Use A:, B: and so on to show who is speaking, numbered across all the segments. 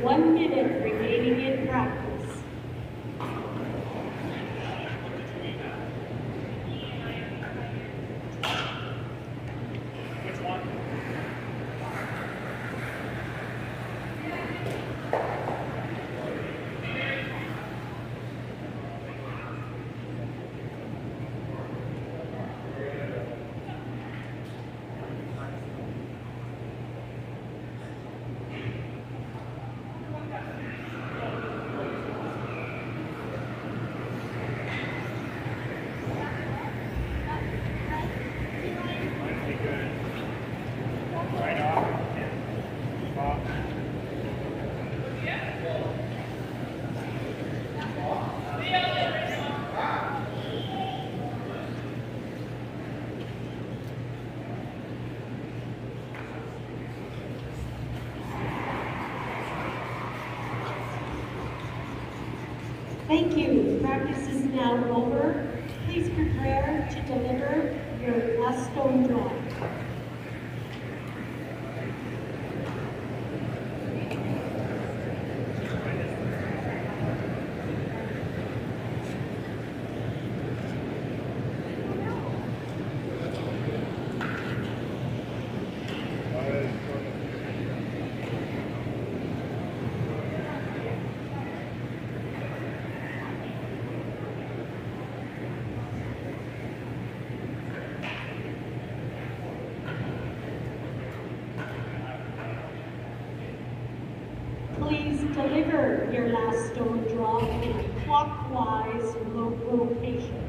A: 1 minute remaining in practice. Thank you. Practice is now over. Please prepare to deliver your last stone draw. Please deliver your last stone draw in a clockwise rotation.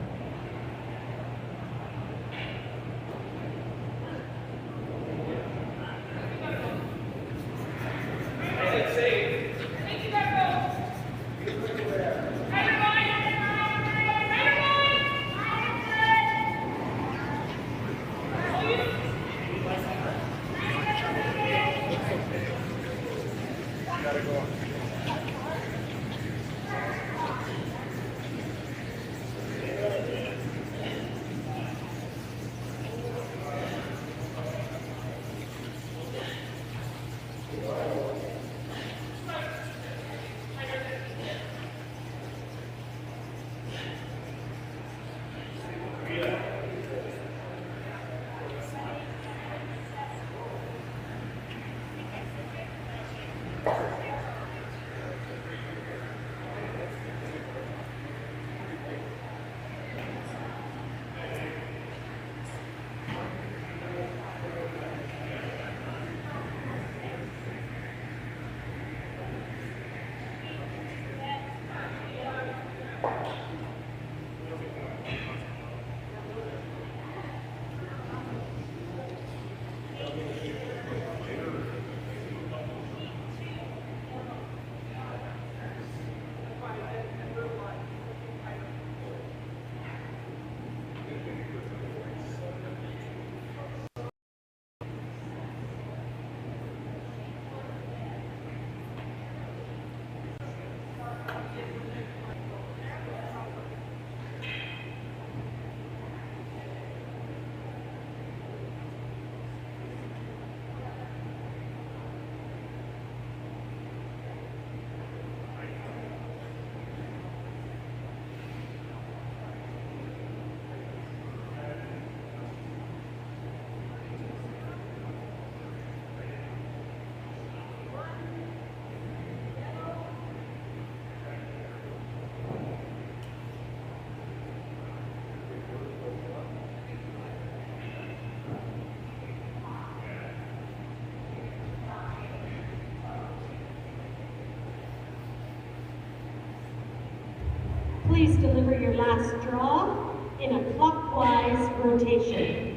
A: Please deliver your last draw in a clockwise rotation.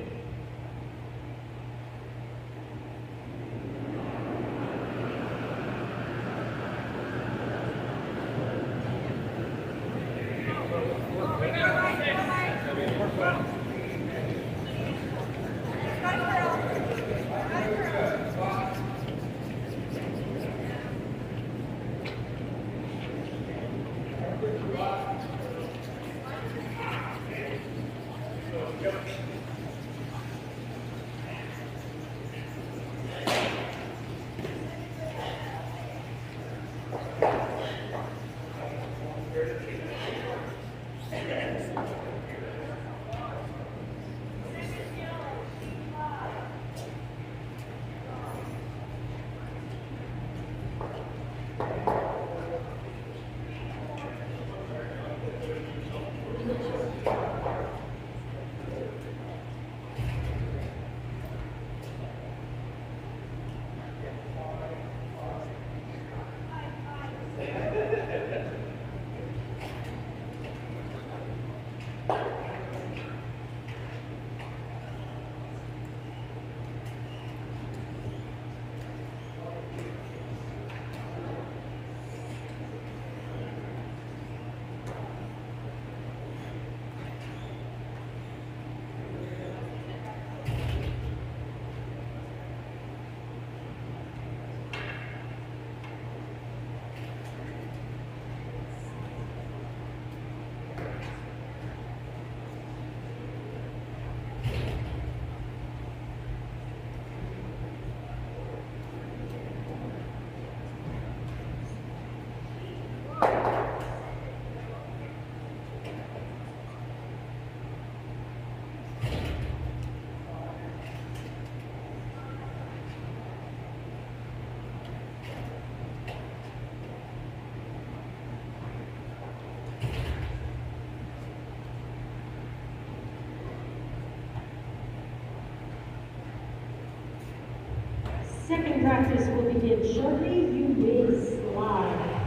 A: Second practice will begin shortly. You may slide.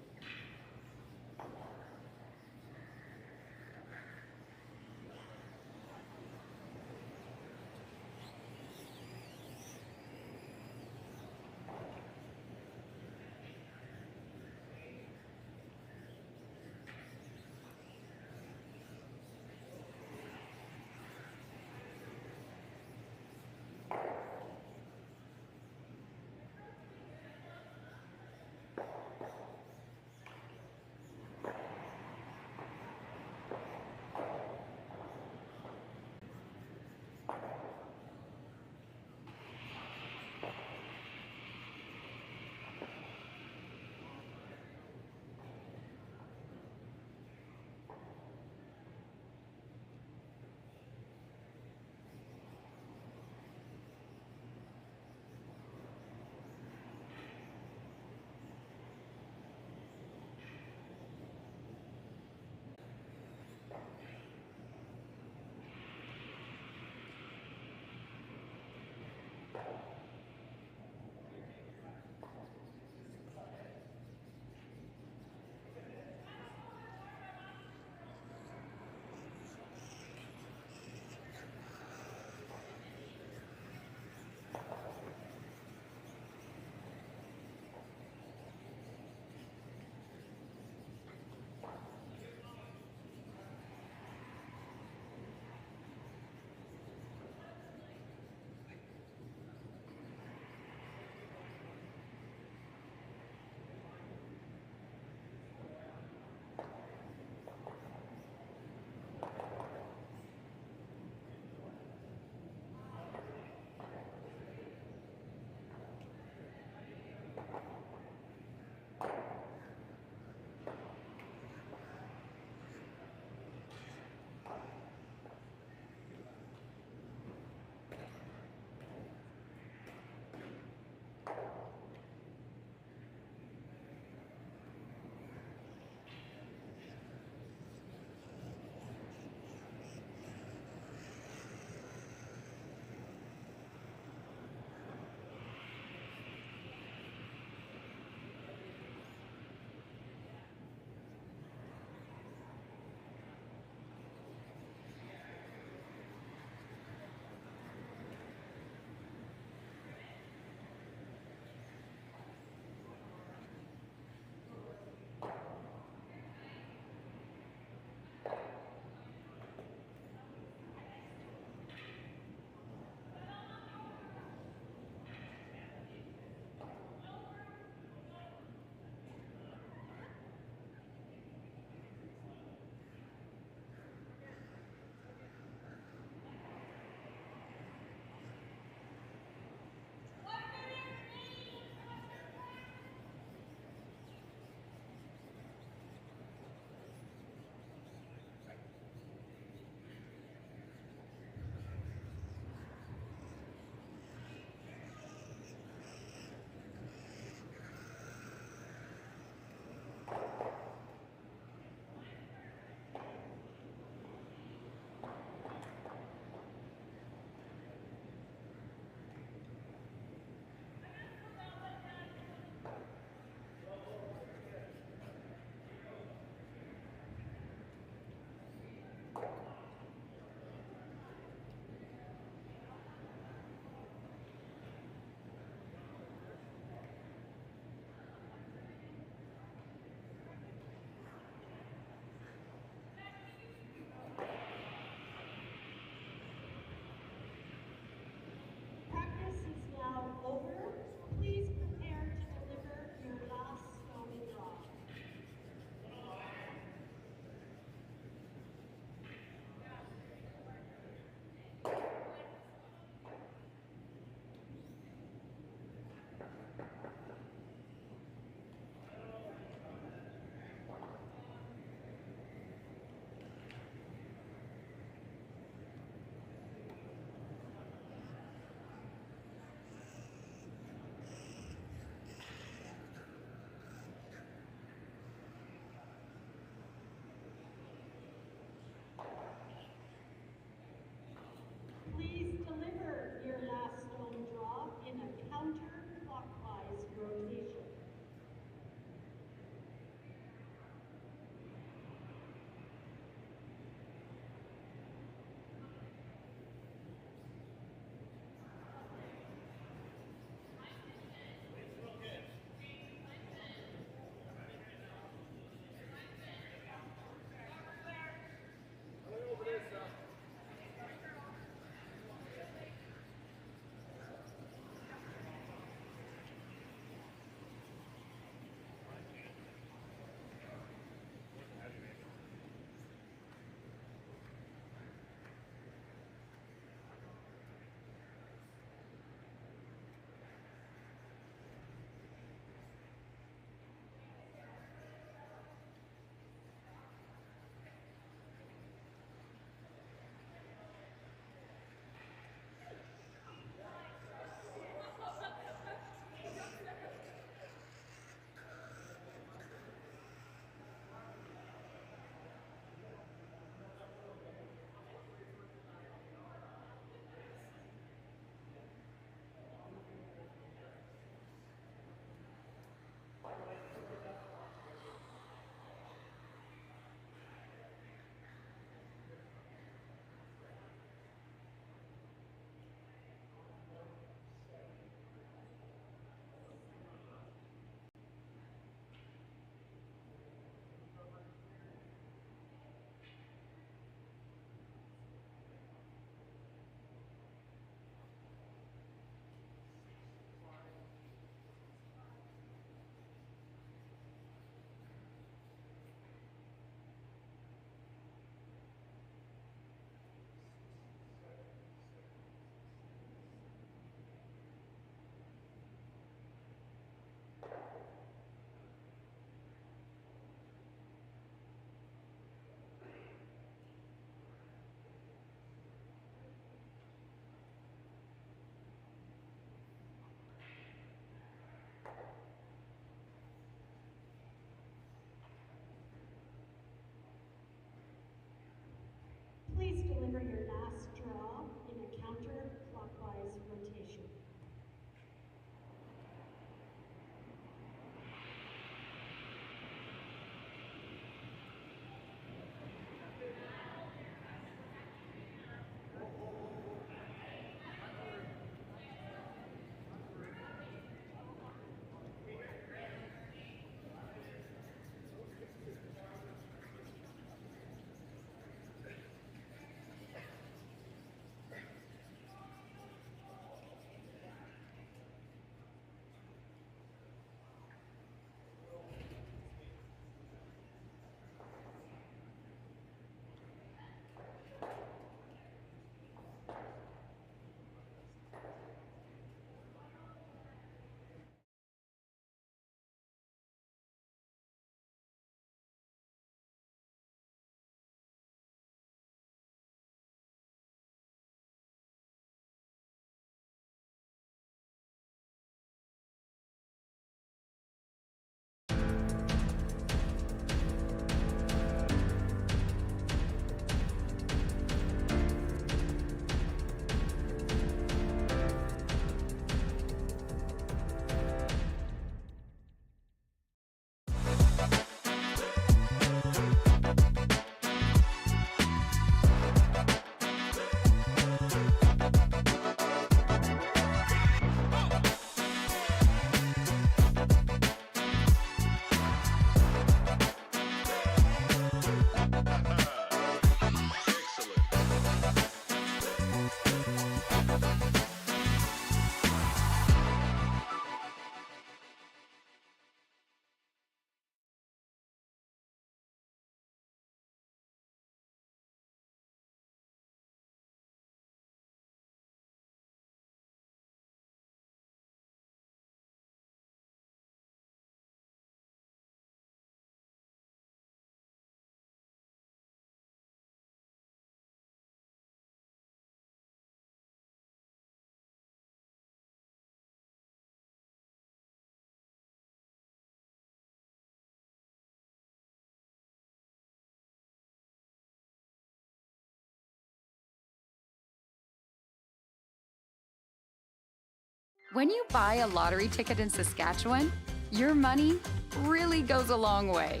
B: When you buy a lottery ticket in Saskatchewan, your money really goes a long way.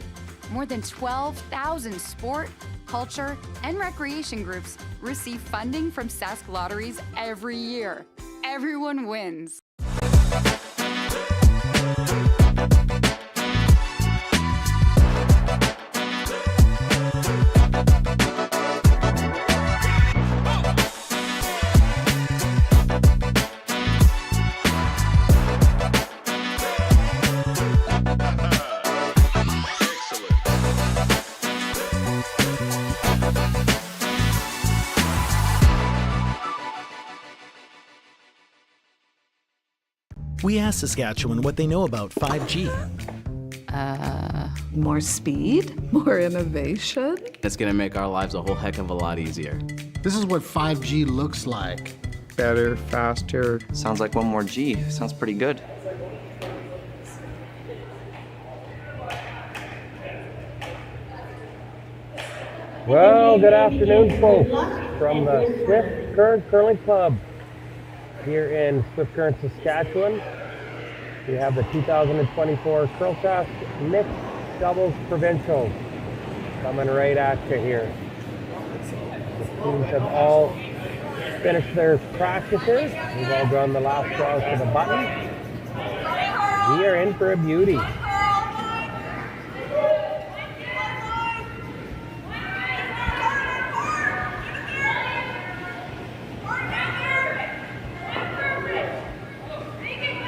B: More than 12,000 sport, culture, and recreation groups receive funding from Sask Lotteries every year. Everyone wins.
C: We asked Saskatchewan what they know about 5G.
D: More speed, more innovation.
E: It's gonna make our lives a whole heck of a lot easier.
F: This is what 5G looks like.
G: Better, faster.
H: Sounds like one more G. Sounds pretty good.
G: Well, good afternoon, folks, from the Swift Current Curling Club here in Swift Current, Saskatchewan. We have the 2024 Curlcast Mixed Doubles Provincials coming right at you here. The teams have all finished their practices. We've all done the last draws to the button. We are in for a beauty.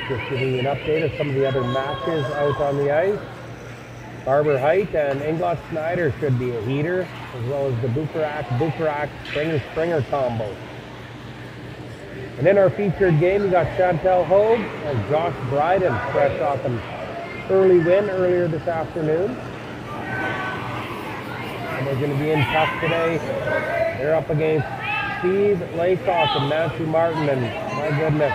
G: Just giving you an update of some of the other matches out on the ice. Barber Height and Inglot Snyder should be a heater, as well as the Bukarak Springer combo. And in our featured game, we got Chantel Hoag and Josh Bryden, fresh off an early win earlier this afternoon. And they're going to be in tough today. They're up against Steve Laycock and Nancy Martin, and my goodness,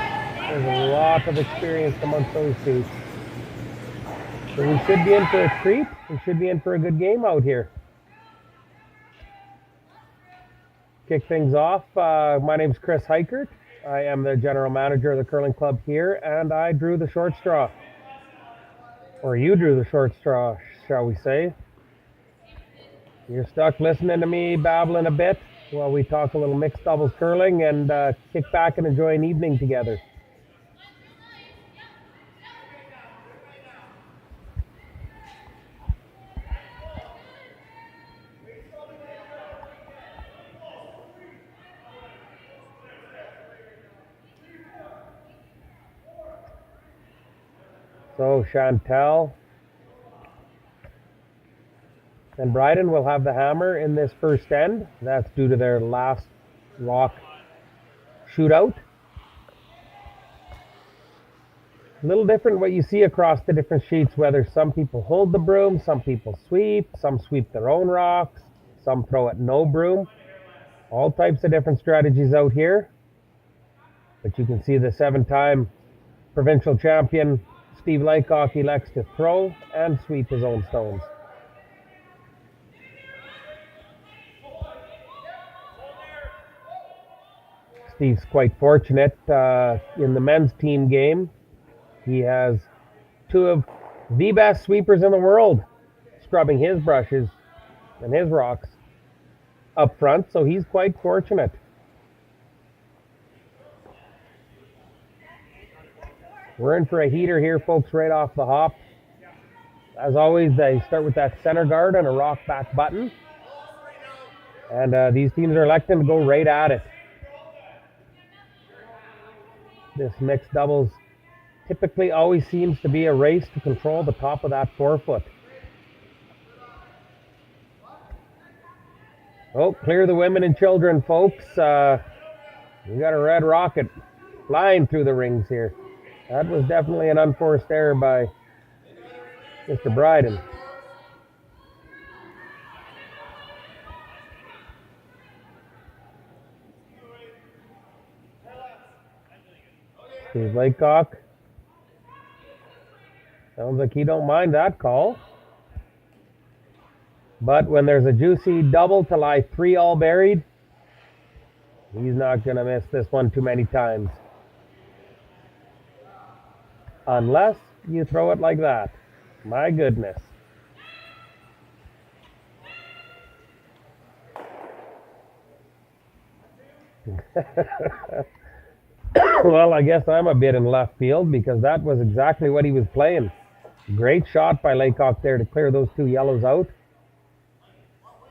G: there's a lot of experience amongst those two. So we should be in for a treat. We should be in for a good game out here. Kick things off. My name's Chris Heikert. I am the general manager of the curling club here, and I drew the short straw. Or you drew the short straw, shall we say. You're stuck listening to me babbling a bit while we talk a little mixed doubles curling and kick back and enjoy an evening together. So Chantel and Bryden will have the hammer in this first end. That's due to their last rock shootout. A little different what you see across the different sheets, whether some people hold the broom, some people sweep, some sweep their own rocks, some throw it no broom. All types of different strategies out here. But you can see the 7-time provincial champion Steve Laycock elects to throw and sweep his own stones. Steve's quite fortunate in the men's team game. He has two of the best sweepers in the world scrubbing his brushes and his rocks up front, so he's quite fortunate. We're in for a heater here, folks, right off the hop. As always, they start with that center guard and a rock back button. And these teams are electing to go right at it. This mixed doubles typically always seems to be a race to control the top of that forefoot. Oh, clear the women and children, folks. We got a red rocket flying through the rings here. That was definitely an unforced error by Mr. Bryden. Steve Laycock. Sounds like he don't mind that call. But when there's a juicy double to lie 3 all buried, he's not going to miss this one too many times. Unless you throw it like that. My goodness. Well, I guess I'm a bit in left field because that was exactly what he was playing. Great shot by Laycock there to clear those two yellows out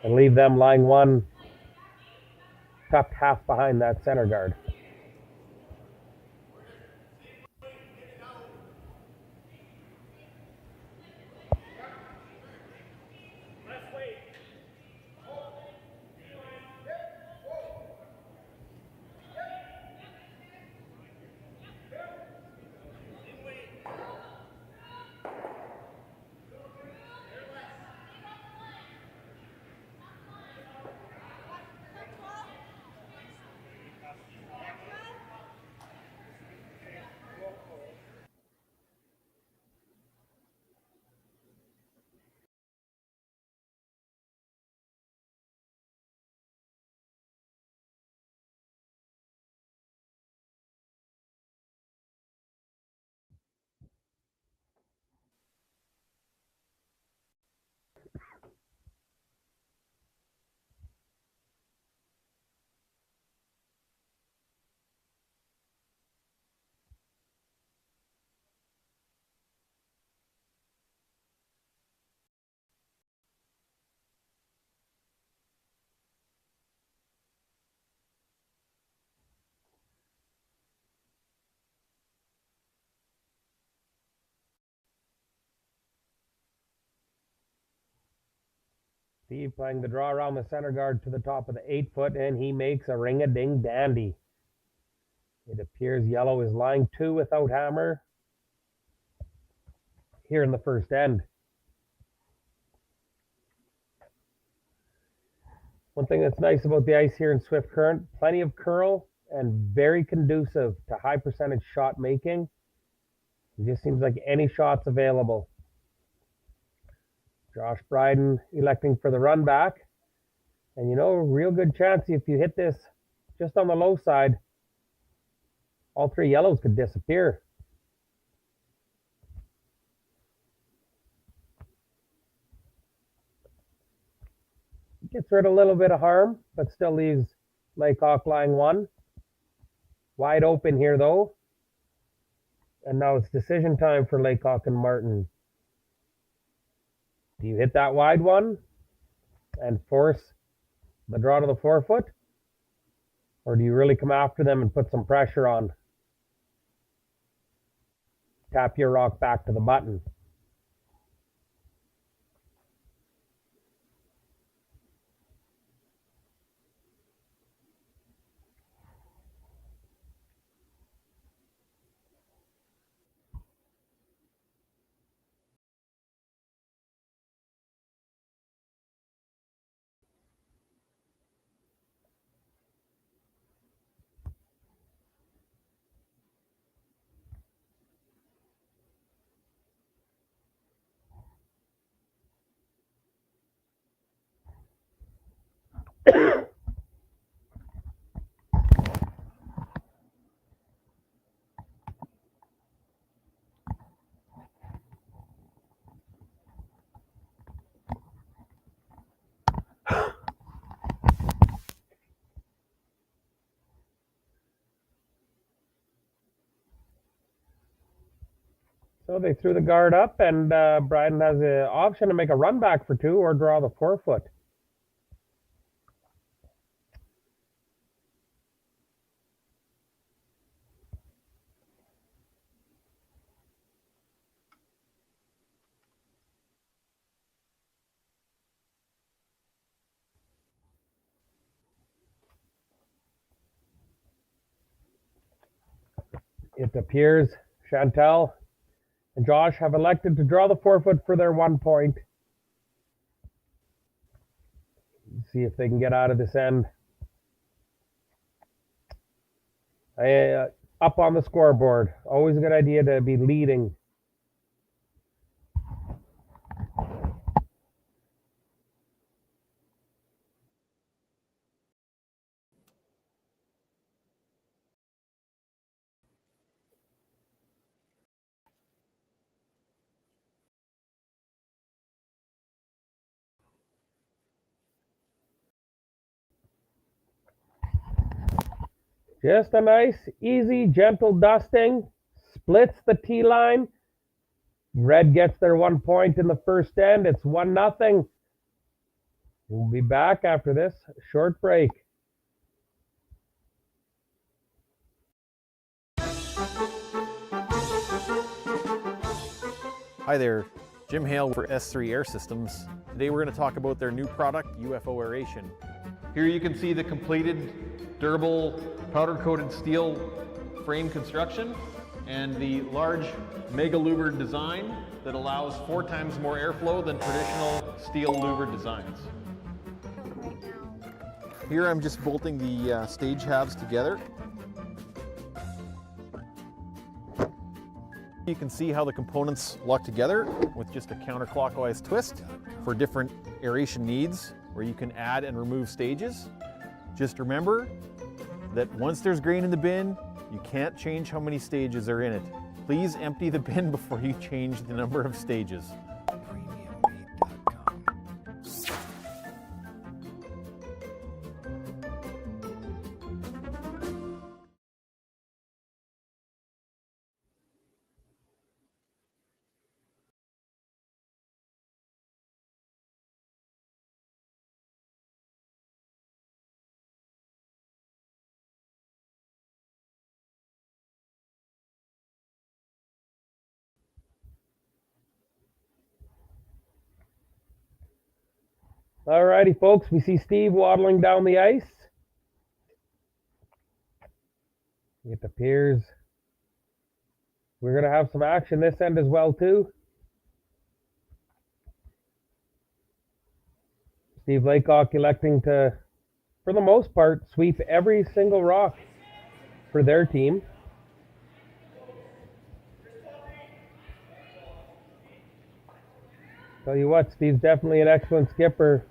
G: and leave them lying one tucked half behind that center guard. Steve playing the draw around the center guard to the top of the 8-foot, and he makes a ring-a-ding-dandy. It appears yellow is lying two without hammer here in the first end. One thing that's nice about the ice here in Swift Current, plenty of curl and very conducive to high percentage shot making. It just seems like any shot's available. Josh Bryden electing for the run back. And you know, real good chance if you hit this just on the low side, all three yellows could disappear. Gets rid of a little bit of harm, but still leaves Laycock lying one. Wide open here though. And now it's decision time for Laycock and Martin. Do you hit that wide one and force the draw to the 4-foot? Or do you really come after them and put some pressure on? Tap your rock back to the button. So they threw the guard up, and Bryden has the option to make a run back for two or draw the 4-foot. It appears Chantel and Josh have elected to draw the 4-foot for their 1 point. See if they can get out of this end. Up on the scoreboard. Always a good idea to be leading. Just a nice, easy, gentle dusting. Splits the tee line. Red gets their 1 point in the first end. It's 1-0. We'll be back after this short break.
I: Hi there, Jim Hale for S3 Air Systems. Today we're going to talk about their new product, UFO Aeration. Here you can see the completed, durable, powder-coated steel frame construction and the large mega louvered design that allows 4 times more airflow than traditional steel louvered designs. Here I'm just bolting the stage halves together. You can see how the components lock together with just a counterclockwise twist for different aeration needs where you can add and remove stages. Just remember that once there's grain in the bin, you can't change how many stages are in it. Please empty the bin before you change the number of stages.
G: Alrighty, folks, we see Steve waddling down the ice. It appears we're going to have some action this end as well, too. Steve Laycock electing to, for the most part, sweep every single rock for their team. Tell you what, Steve's definitely an excellent sweeper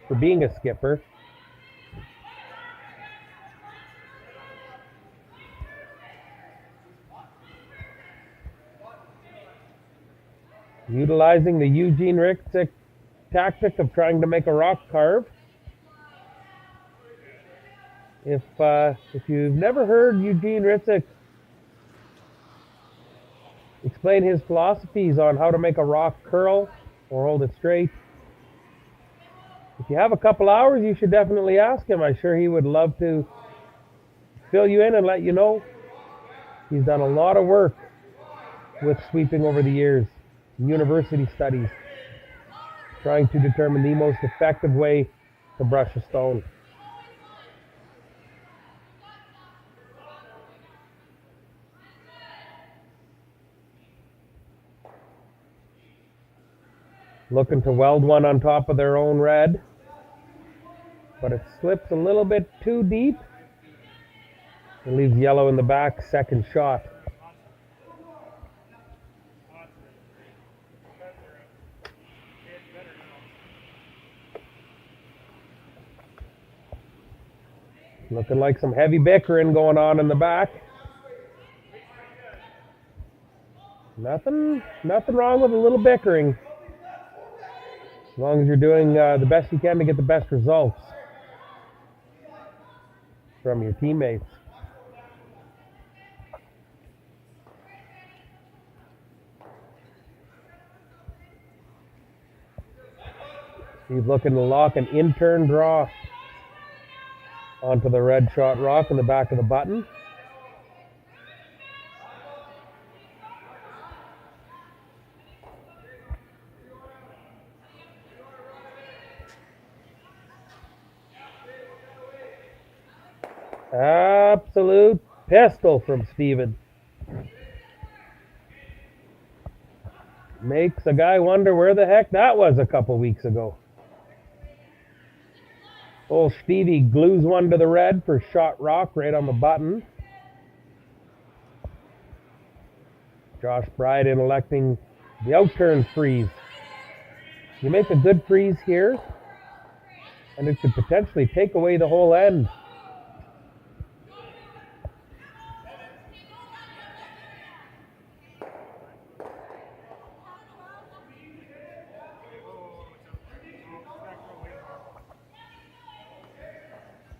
G: for being a skipper. Utilizing the Eugene Ritzik tactic of trying to make a rock carve. If you've never heard Eugene Ritzik explain his philosophies on how to make a rock curl or hold it straight, if you have a couple hours, you should definitely ask him. I'm sure he would love to fill you in and let you know. He's done a lot of work with sweeping over the years, university studies, trying to determine the most effective way to brush a stone. Looking to weld one on top of their own red, but it slips a little bit too deep. It leaves yellow in the back, second shot. Looking like some heavy bickering going on in the back. Nothing wrong with a little bickering. As long as you're doing the best you can to get the best results from your teammates. He's looking to lock an in-turn draw onto the red shot rock in the back of the button. Absolute pistol from Steven. Makes a guy wonder where the heck that was a couple weeks ago. Old Stevie glues one to the red for shot rock right on the button. Josh Bryden electing the outturn freeze. You make a good freeze here, and it could potentially take away the whole end.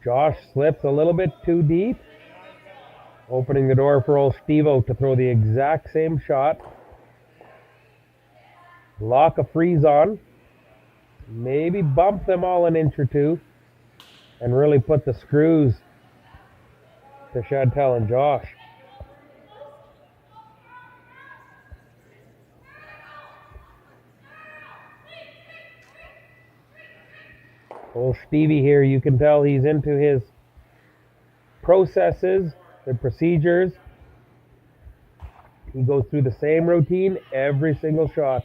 G: Josh slips a little bit too deep, opening the door for old Steve-O to throw the exact same shot. Lock a freeze on. Maybe bump them all an inch or two and really put the screws to Chantel and Josh. Old Stevie here, you can tell he's into his processes and procedures. He goes through the same routine every single shot.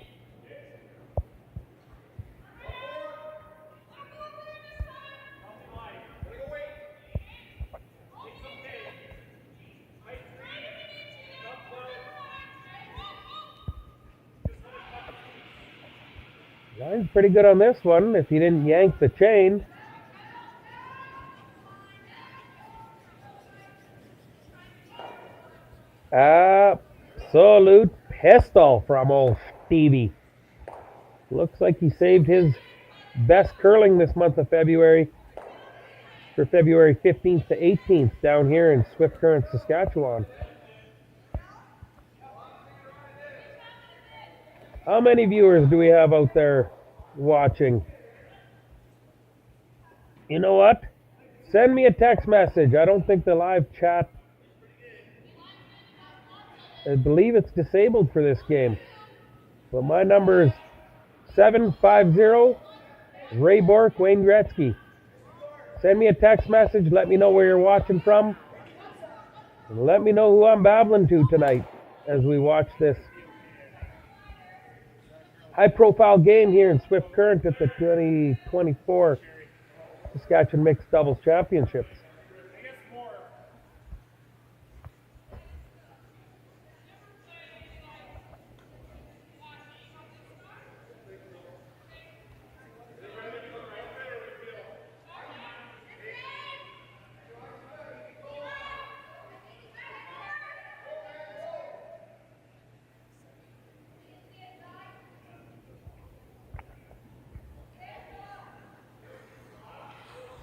G: Line's pretty good on this one if he didn't yank the chain. Absolute pistol from old Stevie. Looks like he saved his best curling this month of February for February 15th to 18th down here in Swift Current, Saskatchewan. How many viewers do we have out there watching? You know what? Send me a text message. I don't think the live chat, I believe it's disabled for this game. But my number is 750 Ray Bork, Wayne Gretzky. Send me a text message. Let me know where you're watching from. And let me know who I'm babbling to tonight as we watch this high-profile game here in Swift Current at the 2024 Saskatchewan Mixed Doubles Championships.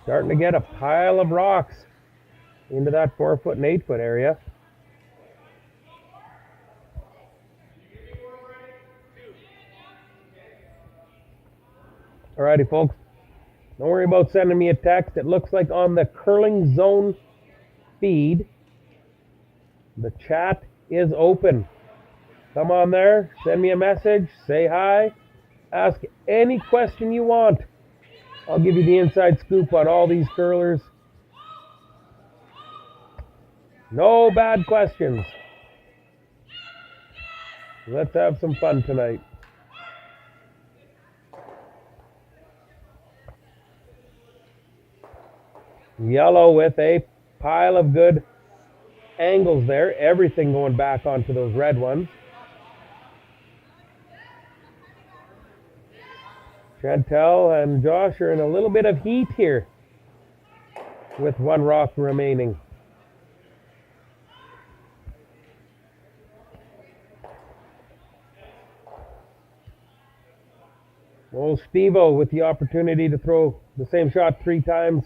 G: Starting to get a pile of rocks into that 4-foot and 8-foot area. Alrighty, folks. Don't worry about sending me a text. It looks like on the Curling Zone feed, the chat is open. Come on there, send me a message, say hi, ask any question you want. I'll give you the inside scoop on all these curlers. No bad questions. Let's have some fun tonight. Yellow with a pile of good angles there. Everything going back onto those red ones. Chantel and Josh are in a little bit of heat here with one rock remaining. Old Steve-O with the opportunity to throw the same shot 3 times.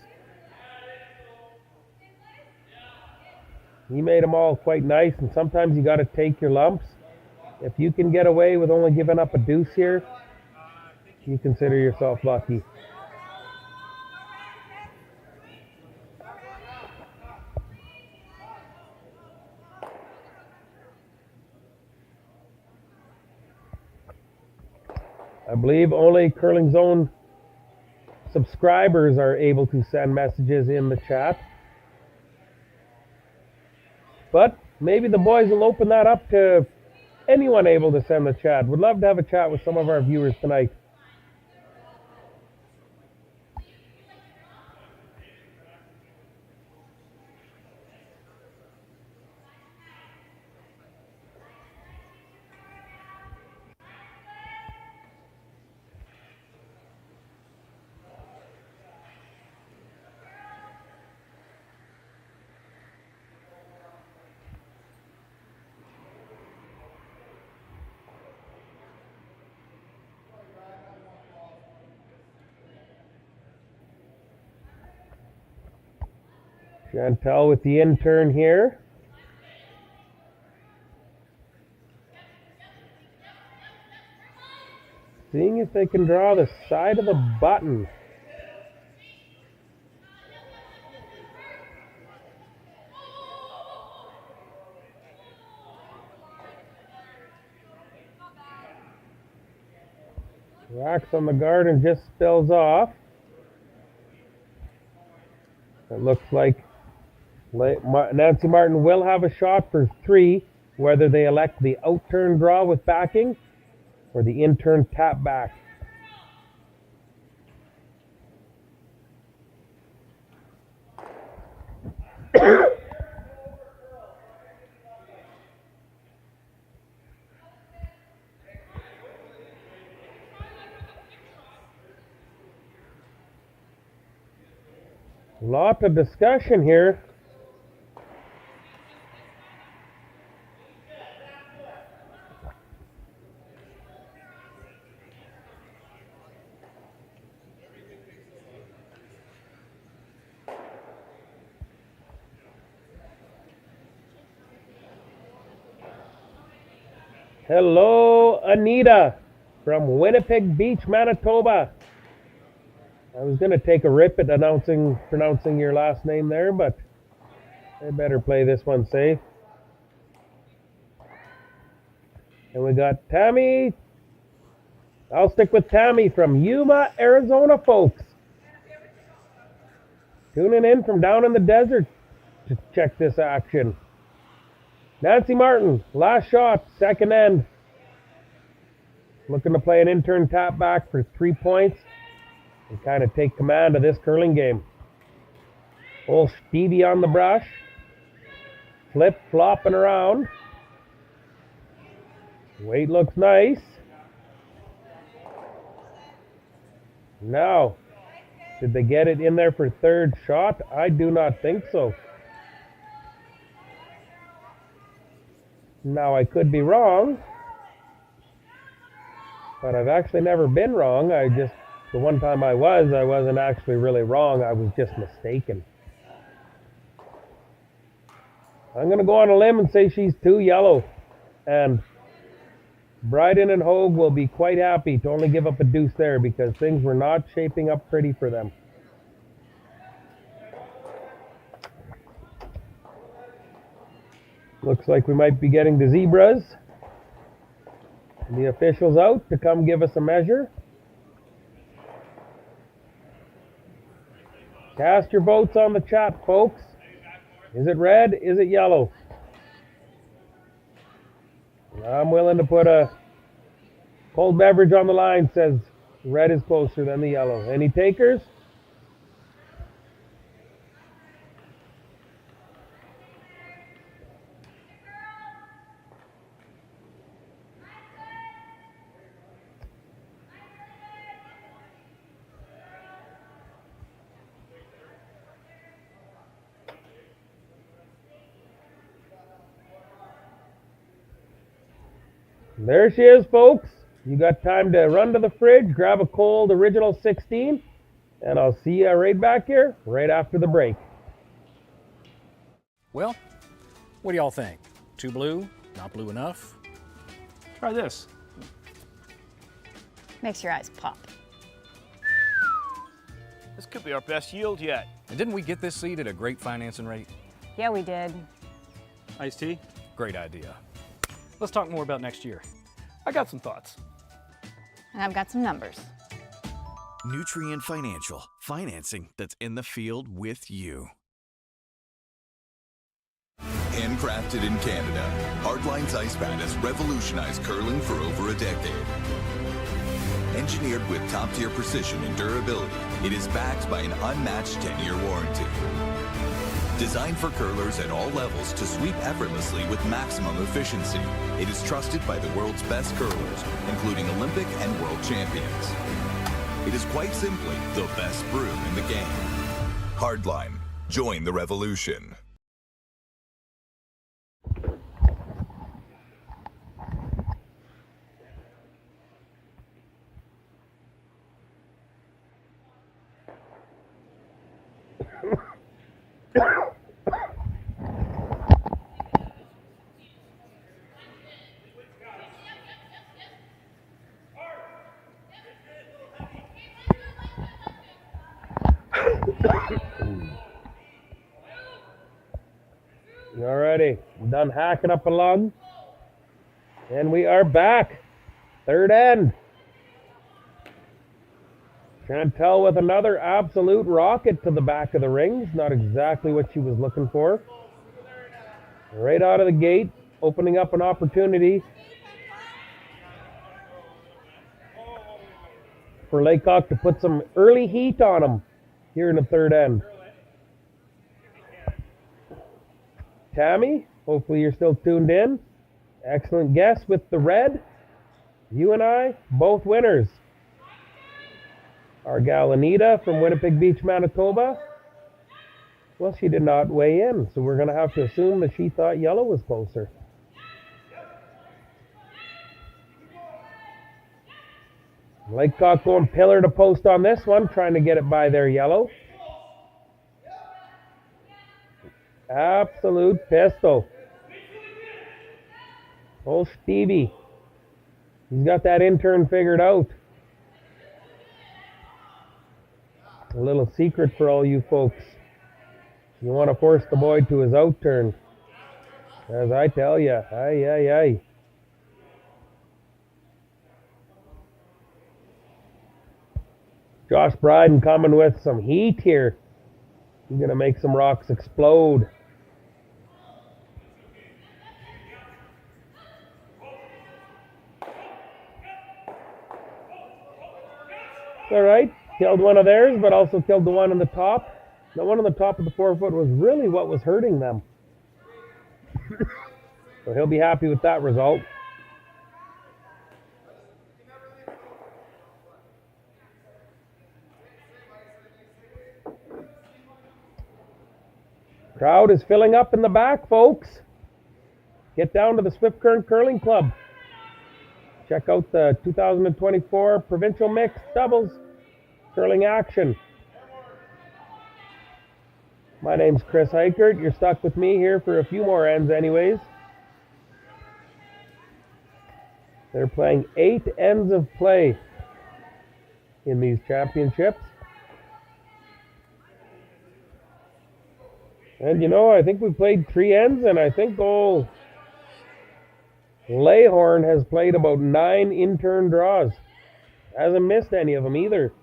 G: He made them all quite nice, and sometimes you got to take your lumps. If you can get away with only giving up a deuce here, you consider yourself lucky. I believe only Curling Zone subscribers are able to send messages in the chat. But maybe the boys will open that up to anyone able to send the chat. Would love to have a chat with some of our viewers tonight. Chantel with the intern here. Seeing if they can draw the side of the button. Racks on the guard and just spills off. It looks like Nancy Martin will have a shot for 3, whether they elect the out-turn draw with backing or the in-turn tap back. Lot of discussion here. Hello, Anita from Winnipeg Beach, Manitoba. I was going to take a rip at pronouncing your last name there, but I better play this one safe. And we got Tammy. I'll stick with Tammy from Yuma, Arizona, folks. Tuning in from down in the desert to check this action. Nancy Martin, last shot, second end. Looking to play an in-turn tap back for 3 points and kind of take command of this curling game. Old Stevie on the brush. Flip-flopping around. Weight looks nice. Now, did they get it in there for third shot? I do not think so. Now, I could be wrong, but I've actually never been wrong. The one time I wasn't actually really wrong. I was just mistaken. I'm going to go on a limb and say she's too yellow. And Bryden and Hoag will be quite happy to only give up a deuce there because things were not shaping up pretty for them. Looks like we might be getting the zebras. The officials out to come give us a measure. Cast your votes on the chat, folks. Is it red? Is it yellow? I'm willing to put a cold beverage on the line. Says red is closer than the yellow. Any takers? There she is, folks. You got time to run to the fridge, grab a cold original 16, and I'll see you right back here right after the break.
J: Well, what do y'all think? Too blue? Not blue enough?
K: Try this.
L: Makes your eyes pop.
K: This could be our best yield yet.
J: And didn't we get this seed at a great financing rate?
L: Yeah, we did.
K: Iced tea?
J: Great idea.
K: Let's talk more about next year. I got some thoughts.
L: And I've got some numbers.
M: Nutrient Financial. Financing that's in the field with you.
N: Handcrafted in Canada, Hardline's Ice Pad has revolutionized curling for over a decade. Engineered with top-tier precision and durability, it is backed by an unmatched 10-year warranty. Designed for curlers at all levels to sweep effortlessly with maximum efficiency, it is trusted by the world's best curlers, including Olympic and world champions. It is quite simply the best brew in the game. Hardline. Join the revolution.
G: already. I'm done hacking up a lung. And we are back. Third end. Chantel with another absolute rocket to the back of the rings. Not exactly what she was looking for. Right out of the gate, opening up an opportunity for Laycock to put some early heat on them here in the third end. Tammy, hopefully you're still tuned in. Excellent guess with the red. You and I, both winners. Our gal Anita from Winnipeg Beach, Manitoba. Well, she did not weigh in, so we're going to have to assume that she thought yellow was closer. Laycock going pillar to post on this one, trying to get it by their yellow. Absolute pistol. Oh, Stevie. He's got that intern figured out. A little secret for all you folks. You want to force the boy to his out turn. As I tell you, aye, aye, aye. Josh Bryden coming with some heat here. He's going to make some rocks explode. All right, killed one of theirs, but also killed the one on the top. The one on the top of the 4-foot was really what was hurting them. So he'll be happy with that result. Crowd is filling up in the back, folks. Get down to the Swift Current Curling Club. Check out the 2024 Provincial Mixed Doubles Curling action. My name's Chris Eichert. You're stuck with me here for a few more ends anyways. They're playing 8 ends of play in these championships. And you know, I think we played 3 ends, and I think old Layhorn has played about 9 in-turn draws. Hasn't missed any of them either.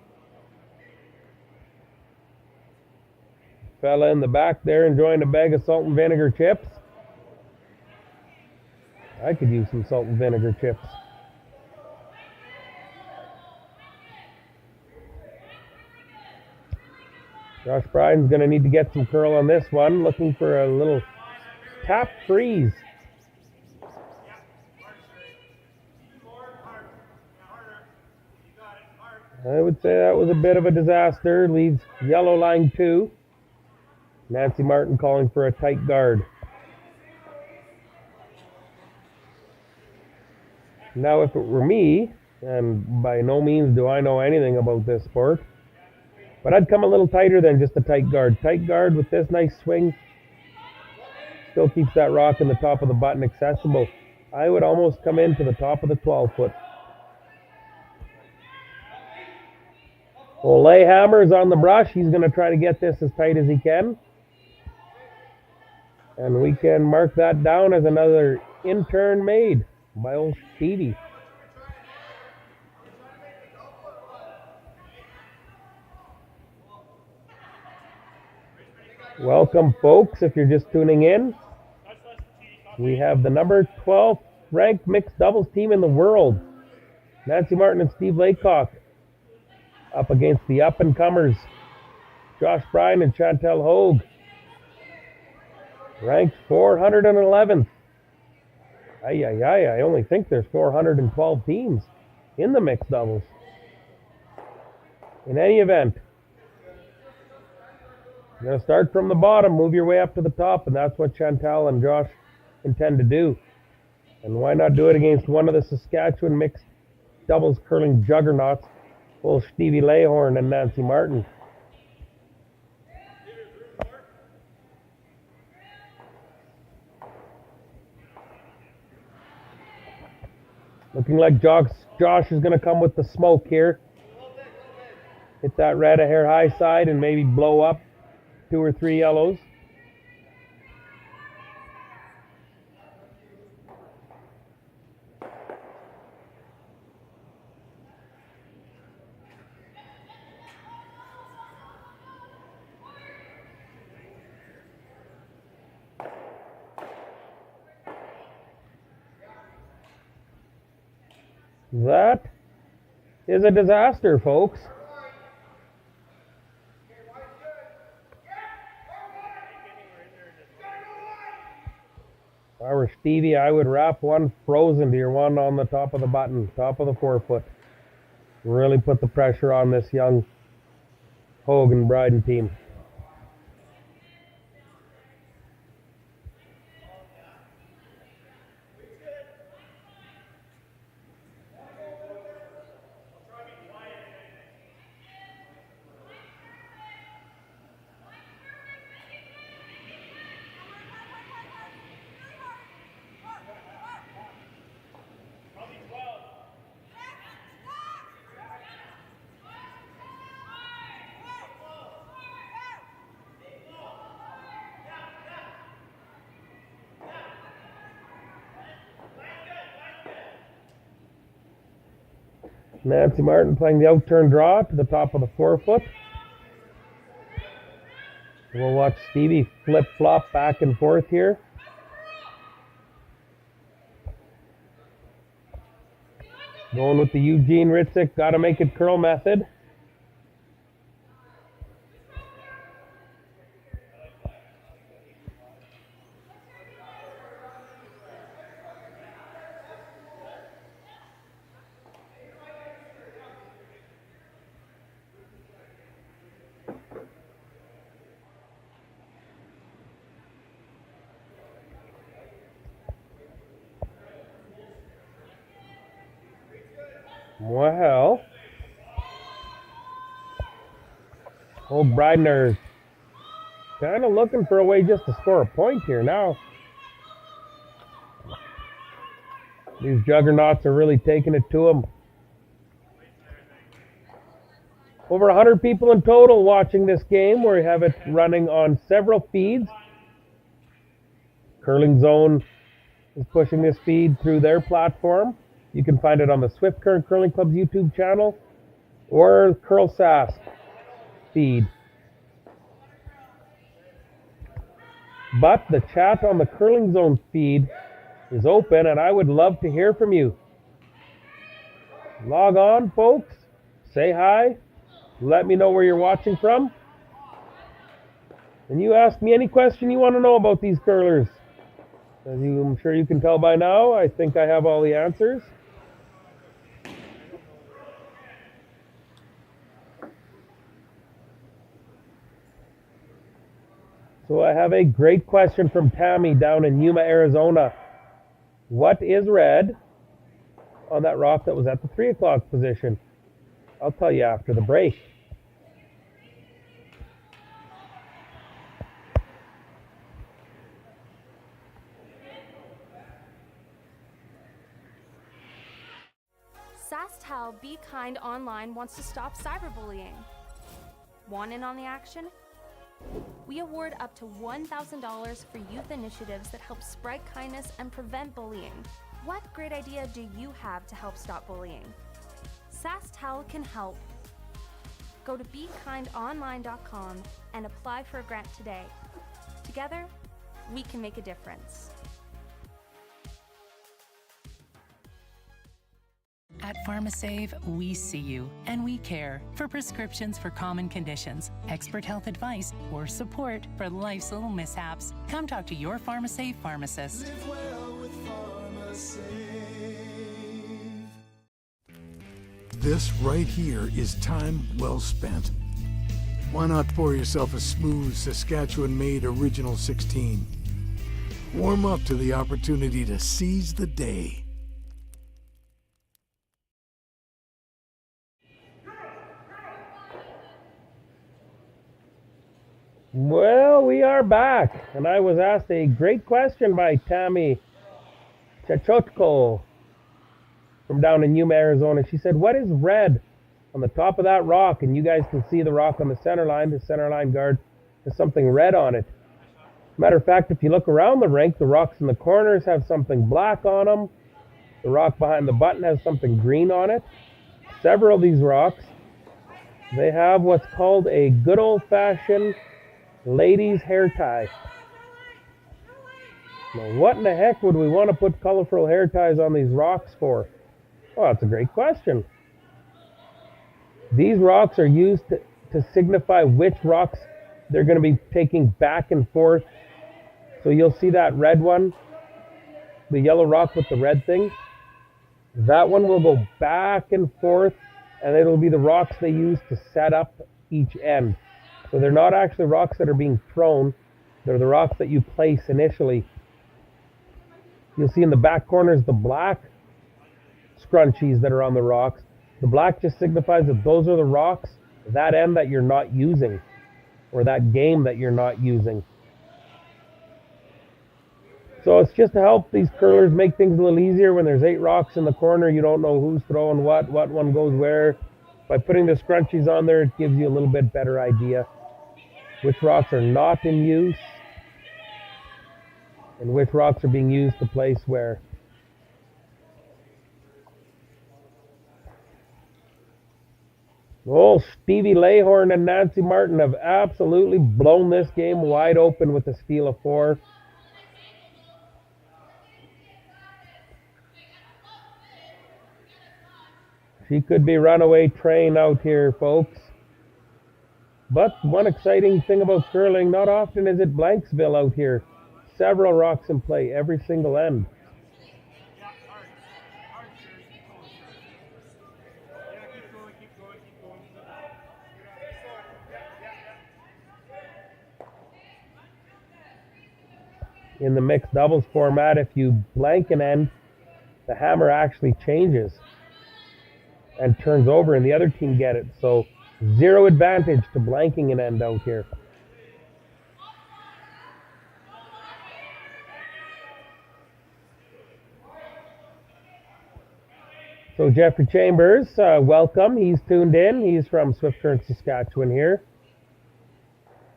G: Fella in the back there enjoying a bag of salt and vinegar chips. I could use some salt and vinegar chips. Josh Bryden's going to need to get some curl on this one, looking for a little tap freeze. I would say that was a bit of a disaster. Leaves yellow line 2. Nancy Martin calling for a tight guard. Now, if it were me, and by no means do I know anything about this sport, but I'd come a little tighter than just a tight guard. Tight guard with this nice swing still keeps that rock in the top of the button accessible. I would almost come into the top of the 12-foot. Well, Layhammer's on the brush. He's going to try to get this as tight as he can. And we can mark that down as another in-turn made by old Stevie. Welcome, folks, if you're just tuning in. We have the number 12 ranked mixed doubles team in the world. Nancy Martin and Steve Laycock up against the up-and-comers, Josh Bryden and Chantel Hoag. Ranked 411th. I only think there's 412 teams in the mixed doubles. In any event, you're going to start from the bottom, move your way up to the top, and that's what Chantel and Josh intend to do. And why not do it against one of the Saskatchewan mixed doubles curling juggernauts, old Stevie Layhorn and Nancy Martin. Looking like Josh is going to come with the smoke here. Hit that red a hair high side and maybe blow up 2 or 3 yellows. That is a disaster, folks. If I were Stevie, I would wrap one frozen to your one on the top of the button, top of the forefoot. Really put the pressure on this young Hoag and Bryden team. Nancy Martin playing the out-turn draw to the top of the forefoot. We'll watch Stevie flip-flop back and forth here. Going with the Eugene Ritzik gotta make it curl method. Well, old Bryden are kind of looking for a way just to score a point here now. These juggernauts are really taking it to them. Over 100 people in total watching this game. We have it running on several feeds. Curling Zone is pushing this feed through their platform. You can find it on the Swift Current Curling Club's YouTube channel or Curl Sask feed. But the chat on the Curling Zone feed is open, and I would love to hear from you. Log on, folks. Say hi. Let me know where you're watching from. And you ask me any question you want to know about these curlers. As I'm sure you can tell by now, I think I have all the answers. So I have a great question from Tammy down in Yuma, Arizona. What is red on that rock that was at the 3 o'clock position? I'll tell you after the break.
O: Saskatchewan Be Kind Online wants to stop cyberbullying. Want in on the action? We award up to $1,000 for youth initiatives that help spread kindness and prevent bullying. What great idea do you have to help stop bullying? Saskatchewan can help. Go to BeKindOnline.com and apply for a grant today. Together, we can make a difference.
P: At PharmaSave, we see you and we care. For prescriptions for common conditions, expert health advice, or support for life's little mishaps, come talk to your PharmaSave pharmacist.
Q: Live well with PharmaSave.
R: This right here is time well spent. Why not pour yourself a smooth Saskatchewan-made Original 16? Warm up to the opportunity to seize the day.
G: Well, we are back, and I was asked a great question by Tammy Chachotko from down in Yuma, Arizona. She said, what is red on the top of that rock? And you guys can see the rock on the center line guard has something red on it. Matter of fact, if you look around the rink, the rocks in the corners have something black on them. The rock behind the button has something green on it. Several of these rocks, they have what's called a good old-fashioned ladies' hair tie. Now, what in the heck would we want to put colorful hair ties on these rocks for? Well, that's a great question. These rocks are used to signify which rocks they're going to be taking back and forth. So you'll see that red one, the yellow rock with the red thing. That one will go back and forth, and it'll be the rocks they use to set up each end. So they're not actually rocks that are being thrown. They're the rocks that you place initially. You'll see in the back corners the black scrunchies that are on the rocks. The black just signifies that those are the rocks, that end that you're not using, or that game that you're not using. So it's just to help these curlers make things a little easier. When there's 8 rocks in the corner, you don't know who's throwing what one goes where. By putting the scrunchies on there, it gives you a little bit better idea which rocks are not in use and which rocks are being used to place where. Oh, Stevie Layhorn and Nancy Martin have absolutely blown this game wide open with a steal of 4. She could be runaway train out here, folks. But one exciting thing about curling, not often is it Blanksville out here. Several rocks in play, every single end. In the mixed doubles format, if you blank an end, the hammer actually changes and turns over and the other team get it. So 0 advantage to blanking an end out here. So Jeffrey Chambers, welcome. He's tuned in. He's from Swift Current, Saskatchewan here.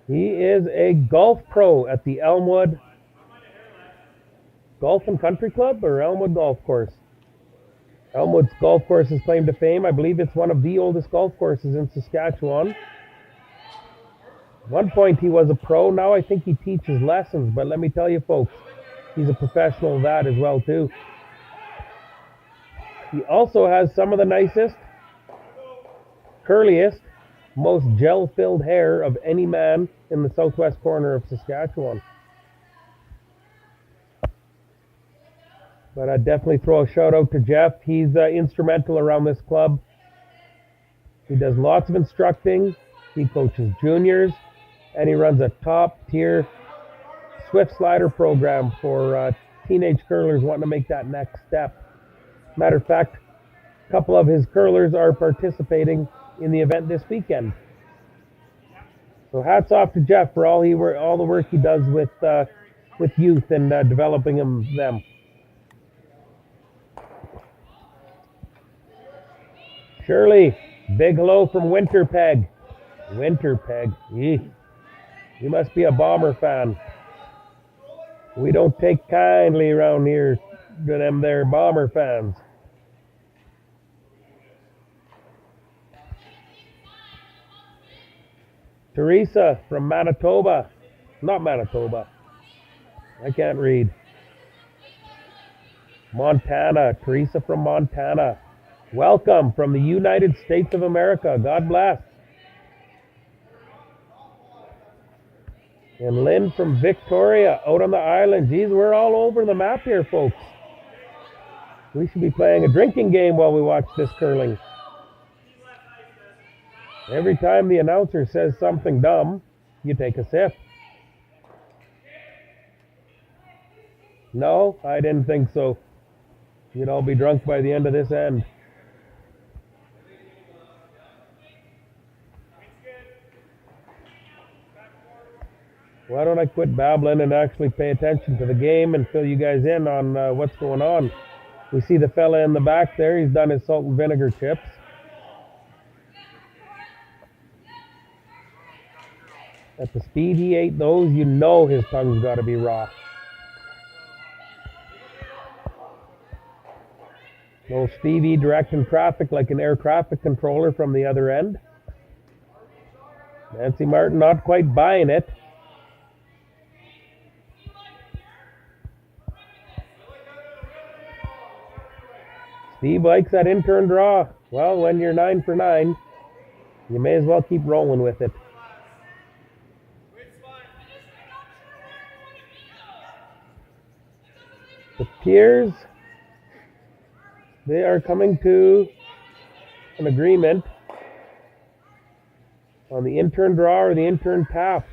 G: He is a golf pro at the Elmwood Golf and Country Club or Elmwood Golf Course. Elmwood's golf course is claim to fame. I believe it's one of the oldest golf courses in Saskatchewan. At one point he was a pro. Now I think he teaches lessons. But let me tell you folks, he's a professional of that as well too. He also has some of the nicest, curliest, most gel-filled hair of any man in the southwest corner of Saskatchewan. But I'd definitely throw a shout out to Jeff. He's instrumental around this club. He does lots of instructing. He coaches juniors. And he runs a top-tier Swift Slider program for teenage curlers wanting to make that next step. Matter of fact, a couple of his curlers are participating in the event this weekend. So hats off to Jeff for all the work he does with youth and developing them. Shirley, big hello from Winterpeg. Winterpeg, you must be a Bomber fan. We don't take kindly around here to them there Bomber fans. Teresa from Manitoba. Not Manitoba. I can't read. Montana. Teresa from Montana. Welcome from the United States of America. God bless. And Lynn from Victoria, out on the island. Geez, we're all over the map here, folks. We should be playing a drinking game while we watch this curling. Every time the announcer says something dumb, you take a sip. No, I didn't think so. You'd all be drunk by the end of this end. Why don't I quit babbling and actually pay attention to the game and fill you guys in on what's going on? We see the fella in the back there. He's done his salt and vinegar chips. At the speed he ate those, you know his tongue's got to be raw. No Stevie directing traffic like an air traffic controller from the other end. Nancy Martin not quite buying it. Steve likes that in-turn draw. Well, when you're 9 for 9, you may as well keep rolling with it. The Piers, they are coming to an agreement on the in-turn draw or the in-turn tap.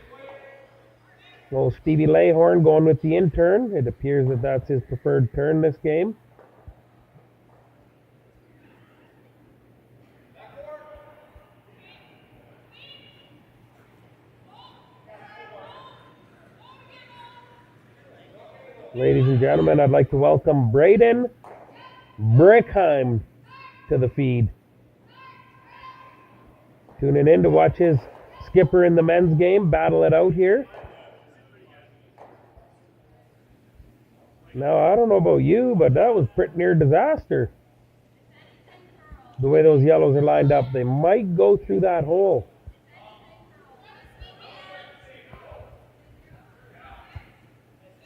G: So Stevie Layhorn going with the in-turn. It appears that that's his preferred turn this game. Ladies and gentlemen, I'd like to welcome Bryden Brickheim to the feed. Tuning in to watch his skipper in the men's game battle it out here. Now, I don't know about you, but that was pretty near disaster. The way those yellows are lined up, they might go through that hole.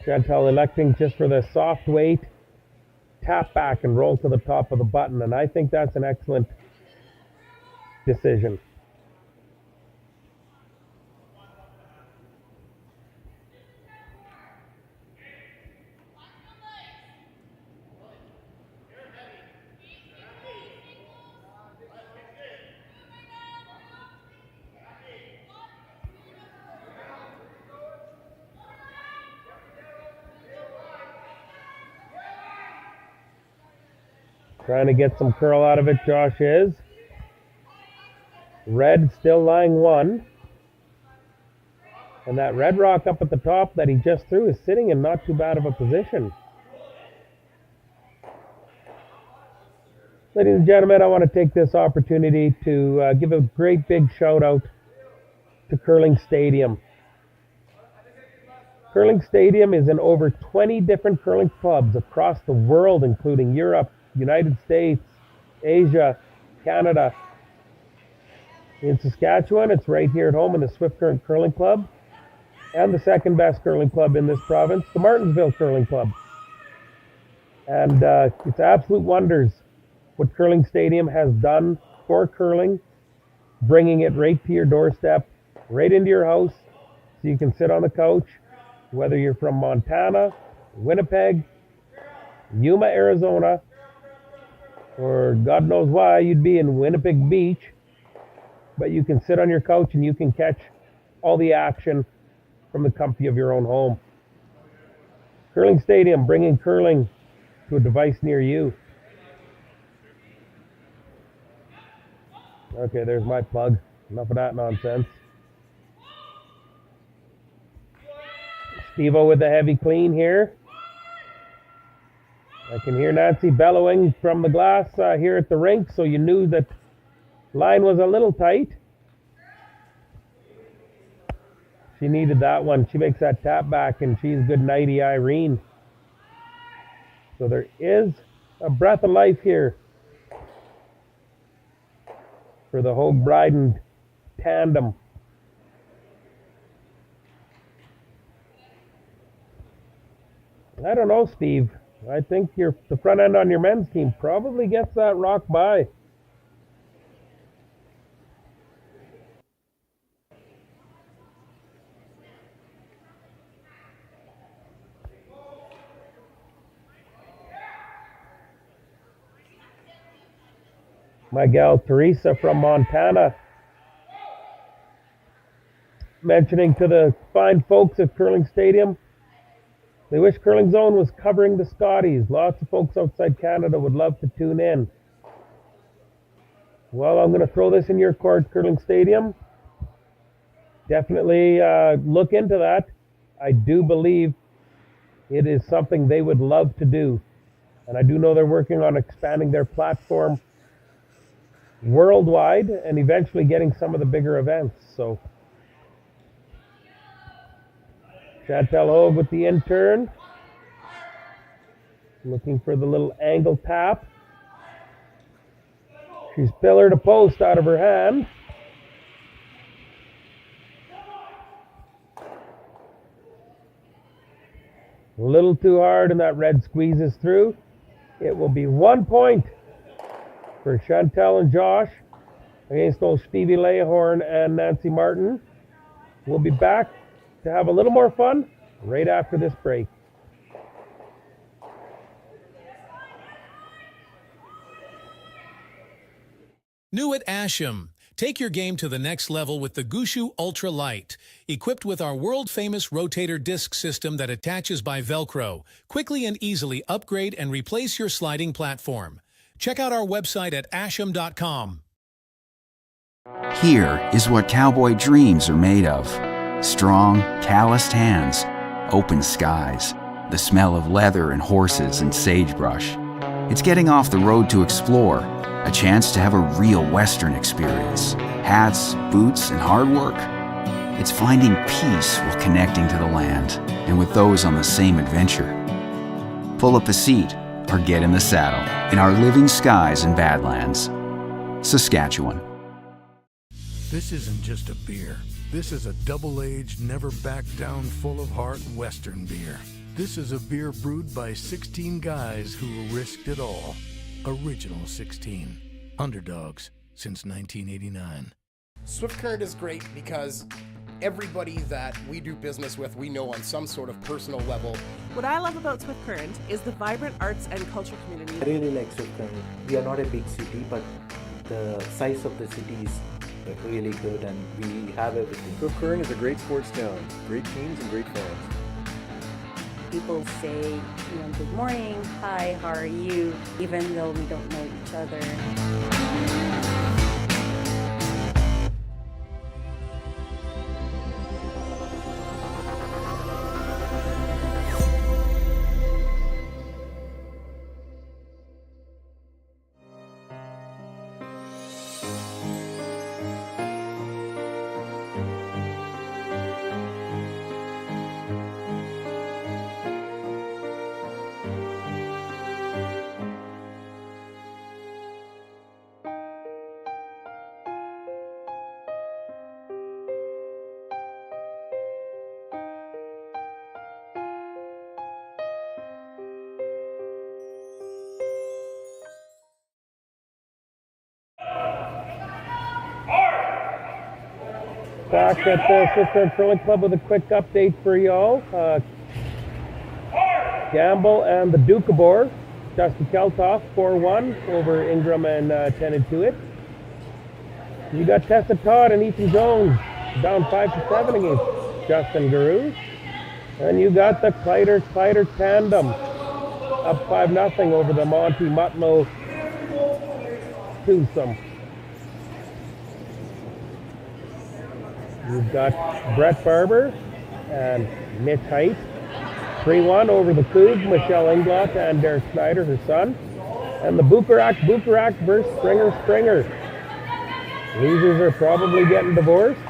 G: Chantel electing just for the soft weight, tap back and roll to the top of the button, and I think that's an excellent decision. Trying to get some curl out of it, Josh is. Red still lying 1. And that red rock up at the top that he just threw is sitting in not too bad of a position. Ladies and gentlemen, I want to take this opportunity to give a great big shout out to Curling Stadium. Curling Stadium is in over 20 different curling clubs across the world, including Europe, United States, Asia, Canada. In Saskatchewan, it's right here at home in the Swift Current Curling Club, and the second best curling club in this province, the Martensville Curling Club. And it's absolute wonders what Curling Stadium has done for curling, bringing it right to your doorstep, right into your house, so you can sit on the couch, whether you're from Montana, Winnipeg, Yuma, Arizona, or God knows why you'd be in Winnipeg Beach, but you can sit on your couch and you can catch all the action from the comfy of your own home. Curling Stadium, bringing curling to a device near you. Okay, there's my plug. Enough of that nonsense. Steve-O with the heavy clean here. I can hear Nancy bellowing from the glass here at the rink, so you knew that line was a little tight. She needed that one. She makes that tap back, and she's good nighty Irene. So there is a breath of life here for the Hoag Bryden tandem. I don't know, Steve. I think the front end on your men's team probably gets that rock by. My gal Teresa from Montana mentioning to the fine folks at Curling Stadium, they wish Curling Zone was covering the Scotties. Lots of folks outside Canada would love to tune in. Well, I'm going to throw this in your court, Curling Stadium. Definitely look into that. I do believe it is something they would love to do. And I do know they're working on expanding their platform worldwide and eventually getting some of the bigger events. So Chantel Hoag with the in-turn. Looking for the little angle tap. She's pillared a post out of her hand. A little too hard and that red squeezes through. It will be 1 point for Chantel and Josh against those Stevie Layhorn and Nancy Martin. We'll be back to have a little more fun right after this break.
S: New at Asham. Take your game to the next level with the Gushu Ultra Light. Equipped with our world-famous rotator disc system that attaches by Velcro, quickly and easily upgrade and replace your sliding platform. Check out our website at asham.com.
T: Here is what cowboy dreams are made of. Strong, calloused hands, open skies, the smell of leather and horses and sagebrush. It's getting off the road to explore, a chance to have a real Western experience. Hats, boots, and hard work. It's finding peace while connecting to the land and with those on the same adventure. Pull up a seat or get in the saddle in our living skies and Badlands. Saskatchewan.
R: This isn't just a beer. This is a double-aged, never-back-down, full-of-heart Western beer. This is a beer brewed by 16 guys who risked it all. Original 16. Underdogs since 1989.
U: Swift Current is great because everybody that we do business with, we know on some sort of personal level.
V: What I love about Swift Current is the vibrant arts and culture community.
W: I really like Swift Current. We are not a big city, but the size of the city is really good and we have everything.
I: Swift Current is a great sports town, great teams and great fans.
X: People say, good morning, hi, how are you, even though we don't know each other.
G: Back at the Swift Current Curling Club with a quick update for y'all. Gamble and the Doukhobor, Dusty Keltoff 4-1 over Ingram and Tenetuit. You got Tessa Todd and Ethan Jones down 5-7 against Justin Guru. And you got the Kleider tandem up 5-0 over the Monty Mutlow twosome. You've got Brett Barber and Mitch Height. 3-1 over the Cougs, Michelle Inglot and Derek Snyder, her son. And the Bukarak versus Springer. Losers are probably getting divorced.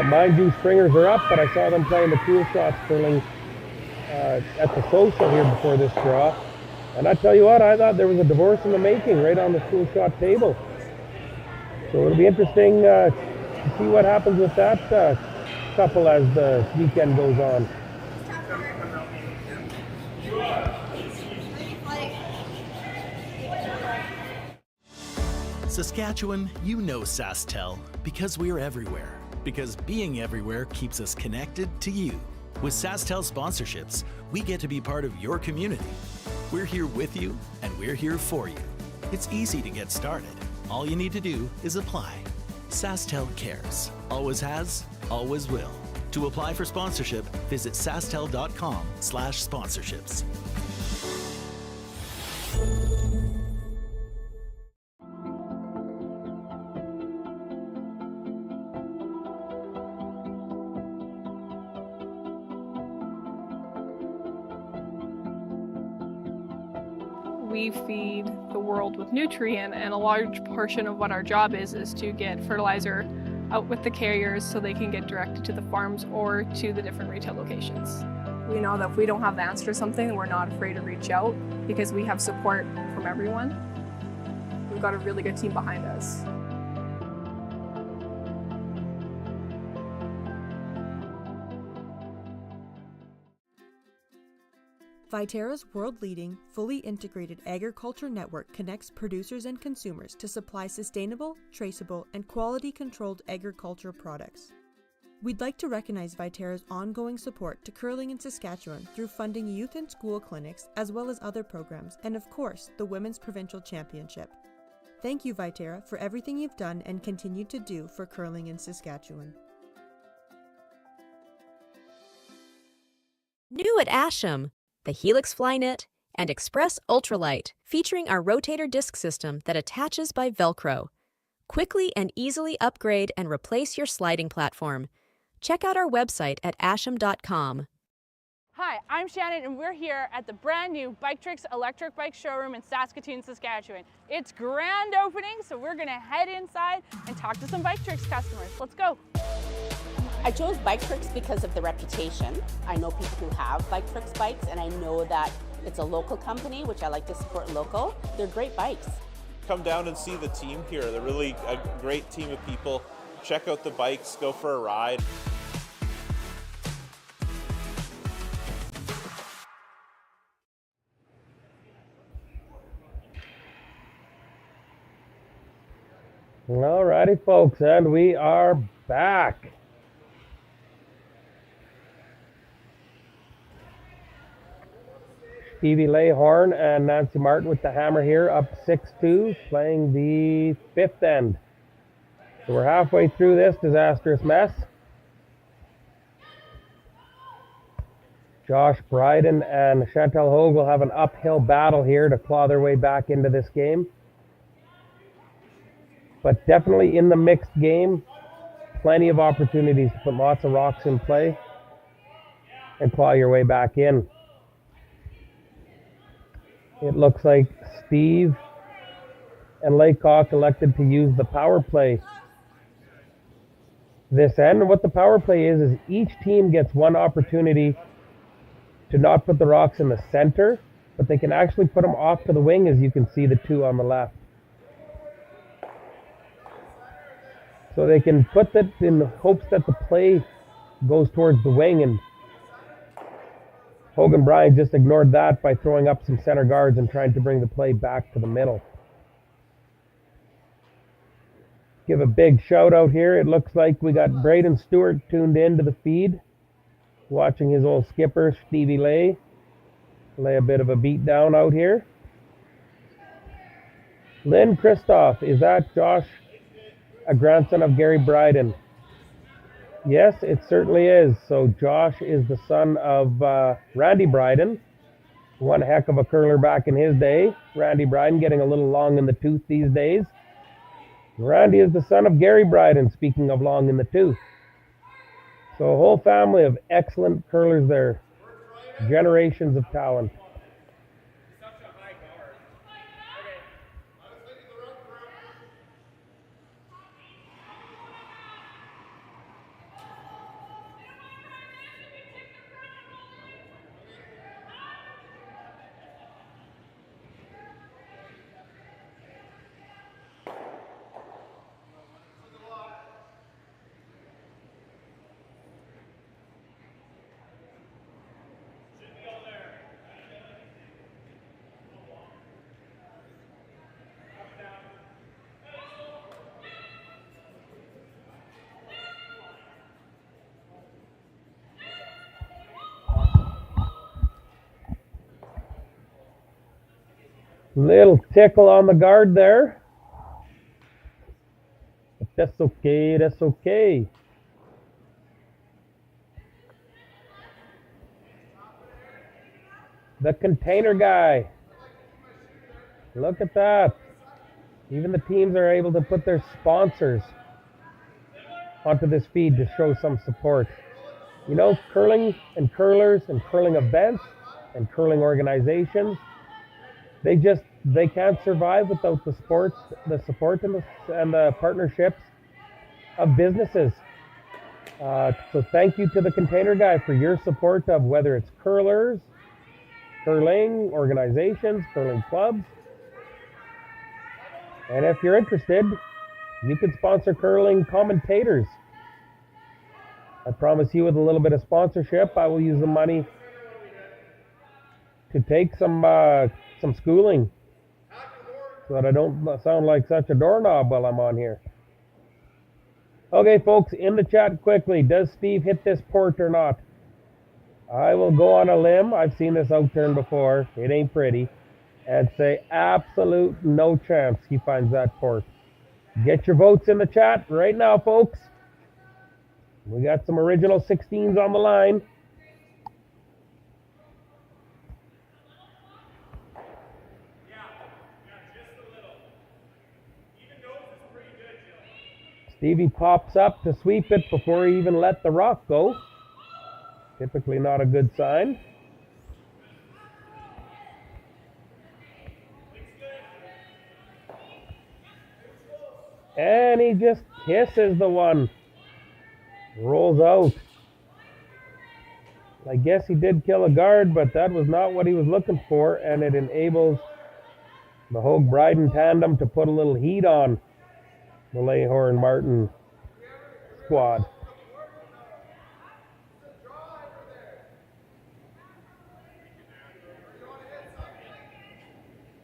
G: Mind you, Springers are up, but I saw them playing the Cool Shots curling at the social here before this draw. And I tell you what, I thought there was a divorce in the making right on the Cool Shot table. So it'll be interesting to see what happens with that couple as the weekend goes on.
C: Saskatchewan, you know SaskTel, because we're everywhere. Because being everywhere keeps us connected to you. With SaskTel sponsorships, we get to be part of your community. We're here with you, and we're here for you. It's easy to get started. All you need to do is apply. SaskTel cares. Always has, always will. To apply for sponsorship, visit sastel.com/sponsorships.
Y: We feed the world with nutrient, and a large portion of what our job is to get fertilizer out with the carriers so they can get directed to the farms or to the different retail locations. We know that if we don't have the answer to something, we're not afraid to reach out because we have support from everyone. We've got a really good team behind us.
A: Viterra's world-leading, fully integrated agriculture network connects producers and consumers to supply sustainable, traceable, and quality-controlled agricultural products. We'd like to recognize Viterra's ongoing support to curling in Saskatchewan through funding youth and school clinics, as well as other programs, and of course, the Women's Provincial Championship. Thank you, Viterra, for everything you've done and continue to do for curling in Saskatchewan.
B: New at Asham, the Helix Flynet and Express Ultralight, featuring our rotator disc system that attaches by Velcro. Quickly and easily upgrade and replace your sliding platform. Check out our website at asham.com.
D: Hi, I'm Shannon and we're here at the brand new Bike Tricks electric bike showroom in Saskatoon, Saskatchewan. It's grand opening, so we're gonna head inside and talk to some Bike Tricks customers. Let's go.
E: I chose Bike Tricks because of the reputation. I know people who have Bike Tricks bikes, and I know that it's a local company, which I like to support local. They're great bikes.
F: Come down and see the team here. They're really a great team of people. Check out the bikes, go for a ride.
G: Alrighty, folks, and we are back. Stevie Layhorn and Nancy Martin with the hammer here, up 6-2, playing the fifth end. So we're halfway through this disastrous mess. Josh Bryden and Chantel Hoag will have an uphill battle here to claw their way back into this game. But definitely in the mixed game, plenty of opportunities to put lots of rocks in play and claw your way back in. It looks like Steve and Laycock elected to use the power play this end. And what the power play is each team gets one opportunity to not put the rocks in the center, but they can actually put them off to the wing, as you can see the two on the left. So they can put that in the hopes that the play goes towards the wing, and Hoag and Bryden just ignored that by throwing up some center guards and trying to bring the play back to the middle. Give a big shout out here. It looks like we got Braden Stewart tuned into the feed, watching his old skipper, Stevie lay a bit of a beat down out here. Lynn Christoph, is that Josh, a grandson of Gary Bryden? Yes, it certainly is. So Josh is the son of Randy Bryden, one heck of a curler back in his day. Randy Bryden getting a little long in the tooth these days. Randy is the son of Gary Bryden, speaking of long in the tooth. So a whole family of excellent curlers there. Generations of talent. Little tickle on the guard there. But that's okay, that's okay. The container guy. Look at that. Even the teams are able to put their sponsors onto this feed to show some support. You know, curling and curlers and curling events and curling organizations, they can't survive without the support and the partnerships of businesses. So thank you to the container guy for your support of whether it's curlers, curling organizations, curling clubs. And if you're interested, you can sponsor curling commentators. I promise you, with a little bit of sponsorship, I will use the money to take some schooling so that I don't sound like such a doorknob while I'm on here. Okay, folks, in the chat quickly, does Steve hit this port or not? I will go on a limb. I've seen this outturn before. It ain't pretty. And say absolute no chance he finds that port. Get your votes in the chat right now, folks. We got some original 16s on the line. Stevie pops up to sweep it before he even let the rock go. Typically not a good sign. And he just kisses the one. Rolls out. I guess he did kill a guard, but that was not what he was looking for, and it enables the Hoag Bryden tandem to put a little heat on the Layhorn Martin squad.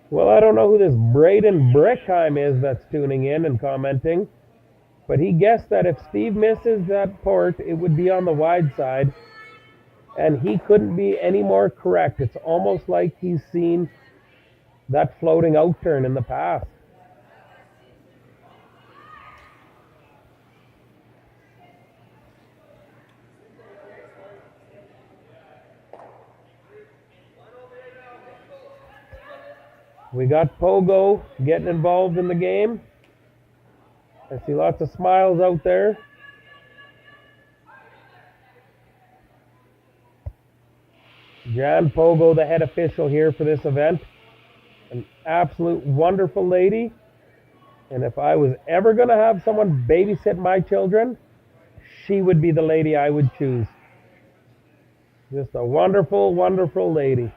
G: Well, I don't know who this Bryden Brickheim is that's tuning in and commenting, but he guessed that if Steve misses that port, it would be on the wide side, and he couldn't be any more correct. It's almost like he's seen that floating outturn in the past. We got Pogo getting involved in the game. I see lots of smiles out there. Jan Pogo, the head official here for this event. An absolute wonderful lady. And if I was ever going to have someone babysit my children, she would be the lady I would choose. Just a wonderful, wonderful lady.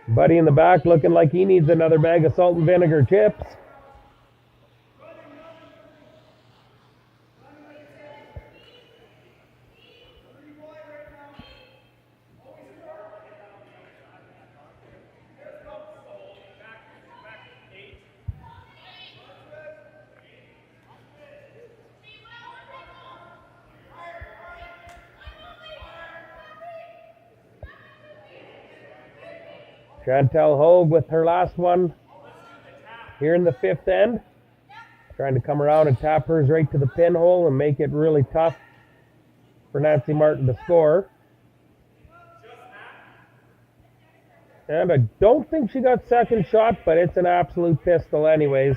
G: Buddy in the back looking like he needs another bag of salt and vinegar chips. Chantel Hoag with her last one here in the fifth end. Trying to come around and tap hers right to the pinhole and make it really tough for Nancy Martin to score. And I don't think she got second shot, but it's an absolute pistol anyways.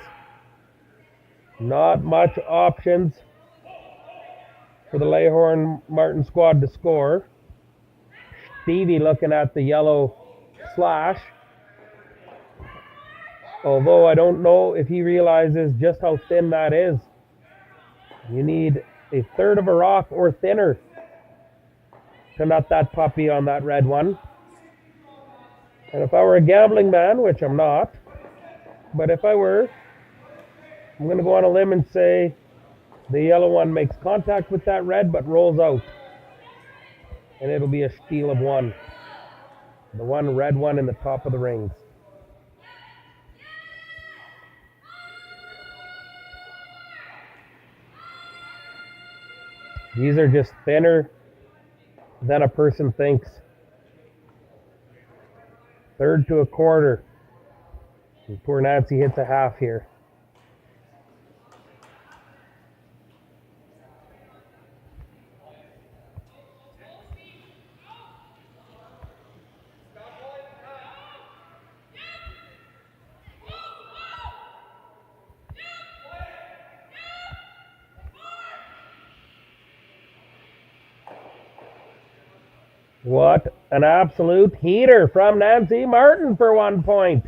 G: Not much options for the Layhorn Martin squad to score. Stevie looking at the yellow slash, although I don't know if he realizes just how thin that is. You need a third of a rock or thinner to nut that puppy on that red one. And if I were a gambling man, which I'm not, but if I were, I'm going to go on a limb and say the yellow one makes contact with that red but rolls out, and it'll be a steal of one. The one red one in the top of the rings. These are just thinner than a person thinks. Third to a quarter. And poor Nancy hits a half here. What an absolute heater from Nancy Martin for 1 point.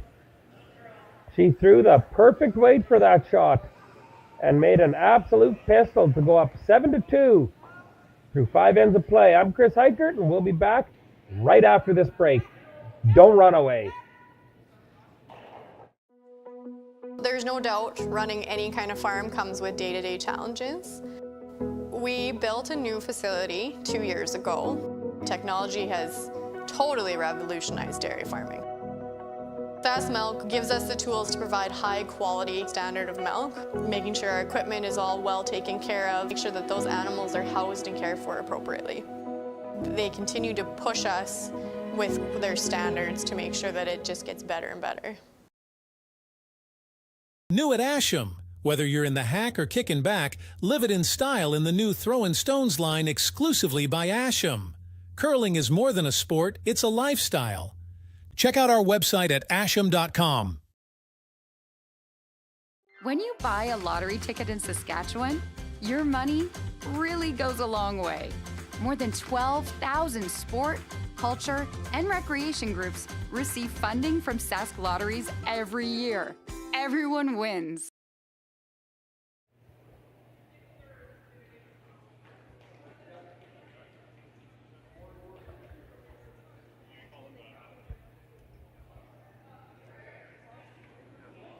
G: She threw the perfect weight for that shot and made an absolute pistol to go up 7-2 through 5 ends of play. I'm Chris Heikert, and we'll be back right after this break. Don't run away.
H: There's no doubt running any kind of farm comes with day-to-day challenges. We built a new facility 2 years ago. Technology has totally revolutionized dairy farming. Sask Milk gives us the tools to provide high quality standard of milk, making sure our equipment is all well taken care of, make sure that those animals are housed and cared for appropriately. They continue to push us with their standards to make sure that it just gets better and better.
S: New at Asham. Whether you're in the hack or kicking back, live it in style in the new Throwin' Stones line exclusively by Asham. Curling is more than a sport, it's a lifestyle. Check out our website at asham.com.
J: When you buy a lottery ticket in Saskatchewan, your money really goes a long way. More than 12,000 sport, culture, and recreation groups receive funding from Sask Lotteries every year. Everyone wins.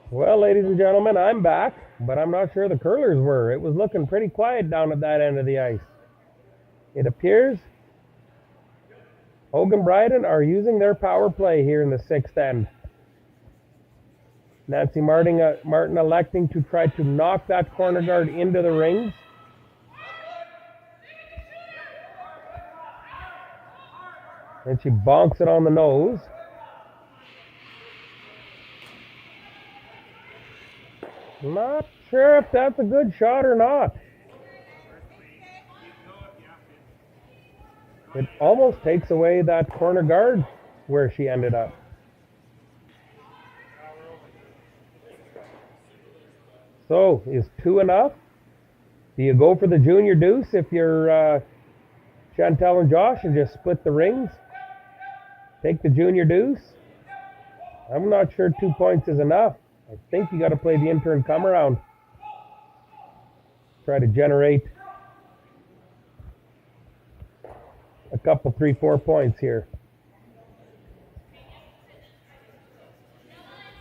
G: Well, ladies and gentlemen, I'm back, but I'm not sure the curlers were. It was looking pretty quiet down at that end of the ice. It appears Hoag and Bryden are using their power play here in the sixth end. Nancy Martin electing to try to knock that corner guard into the rings. And she bonks it on the nose. Not sure if that's a good shot or not. It almost takes away that corner guard where she ended up. So, is 2 enough? Do you go for the junior deuce if you're Chantel and Josh and just split the rings? Take the junior deuce? I'm not sure 2 points is enough. I think you got to play the intern come around. Try to generate a couple, 3-4 points here.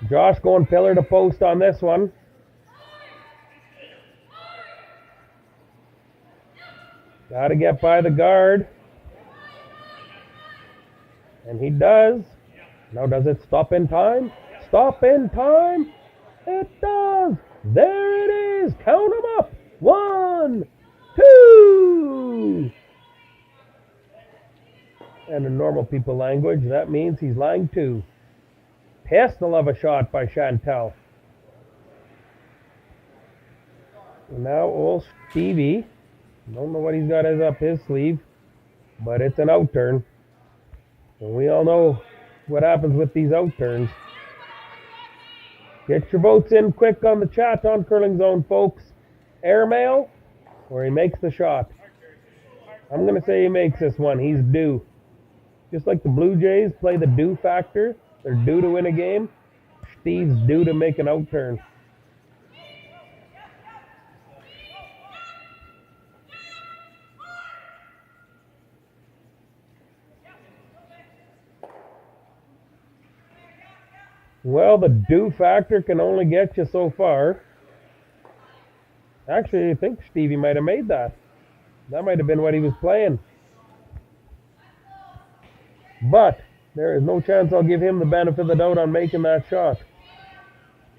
G: Josh going pillar to post on this one. Got to get by the guard. And he does. Now does it stop in time? Stop in time? It does. There it is. Count them up. 1, 2. And in normal people language, that means he's lying 2. Pistol of a shot by Chantel. And now old Stevie. Don't know what he's got up his sleeve, but it's an out turn. And we all know what happens with these out turns. Get your votes in quick on the chat on Curling Zone, folks. Airmail, or he makes the shot. I'm going to say he makes this one. He's due. Just like the Blue Jays play the due factor. They're due to win a game. Steve's due to make an out turn. Well, the due factor can only get you so far. Actually, I think Stevie might have made that. That might have been what he was playing. But there is no chance I'll give him the benefit of the doubt on making that shot.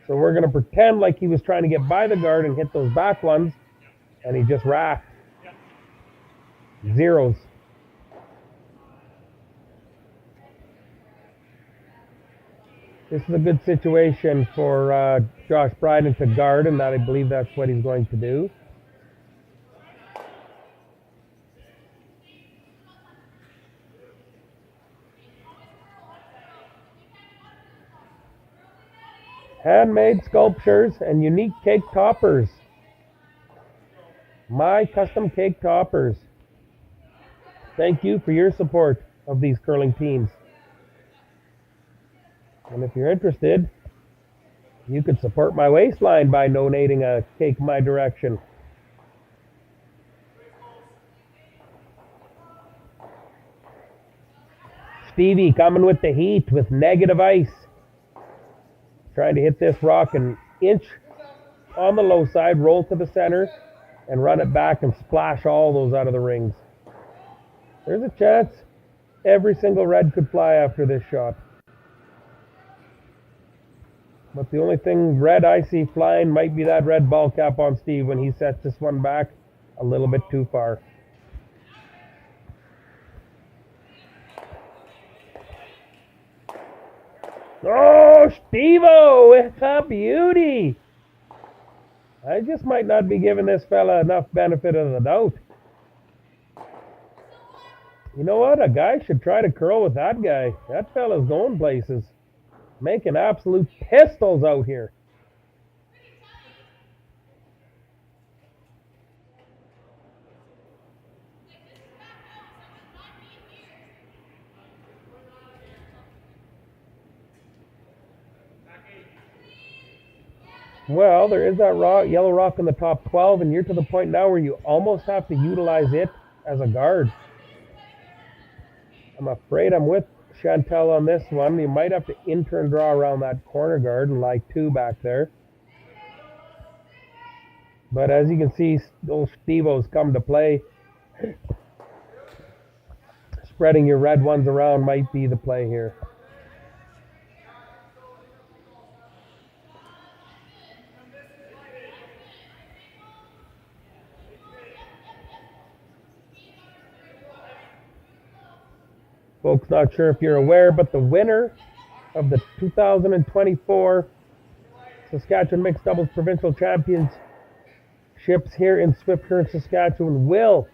G: So we're going to pretend like he was trying to get by the guard and hit those back ones, and he just racked. Zeros. This is a good situation for Josh Bryden to guard, and that I believe that's what he's going to do. Handmade sculptures and unique cake toppers. My custom cake toppers. Thank you for your support of these curling teams. And if you're interested, you could support my waistline by donating a cake my direction. Stevie coming with the heat with negative ice. Trying to hit this rock an inch on the low side, roll to the center, and run it back and splash all those out of the rings. There's a chance every single red could fly after this shot. But the only thing red I see flying might be that red ball cap on Steve when he sets this one back a little bit too far. Oh, Steve-O with a beauty. I just might not be giving this fella enough benefit of the doubt. You know what? A guy should try to curl with that guy. That fella's going places. Making absolute pistols out here. Well, there is that yellow rock in the top 12, and you're to the point now where you almost have to utilize it as a guard. I'm afraid I'm with Chantel on this one. You might have to in-turn draw around that corner guard and lie 2 back there. But as you can see, those Steve-O's come to play. Spreading your red ones around might be the play here. Folks, not sure if you're aware, but the winner of the 2024 Saskatchewan Mixed Doubles Provincial Championships here in Swift Current, Saskatchewan will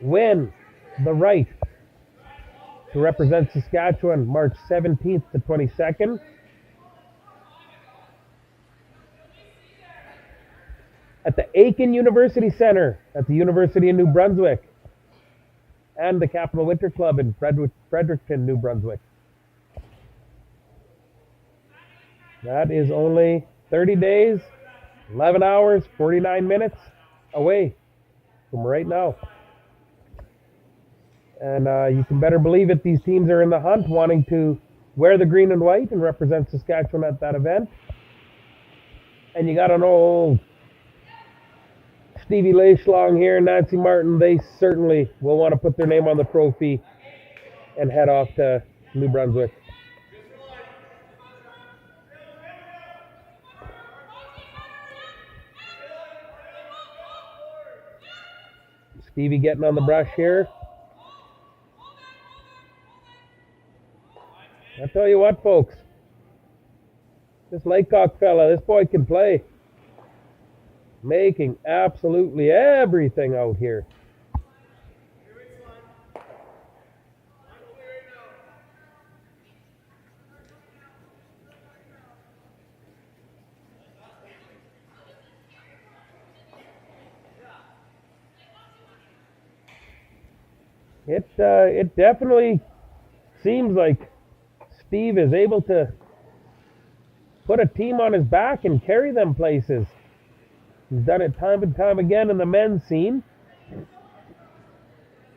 G: win the right to represent Saskatchewan March 17th to 22nd. At the Aiken University Center at the University of New Brunswick and the Capital Winter Club in Fredericton, New Brunswick. That is only 30 days, 11 hours, 49 minutes away from right now. And you can better believe it, these teams are in the hunt, wanting to wear the green and white and represent Saskatchewan at that event. And you got an old Stevie Leichlong here, Nancy Martin, they certainly will want to put their name on the trophy and head off to New Brunswick. Stevie getting on the brush here. I tell you what, folks, this Laycock fella, this boy can play. Making absolutely everything out here. It definitely seems like Steve is able to put a team on his back and carry them places. He's done it time and time again in the men's scene.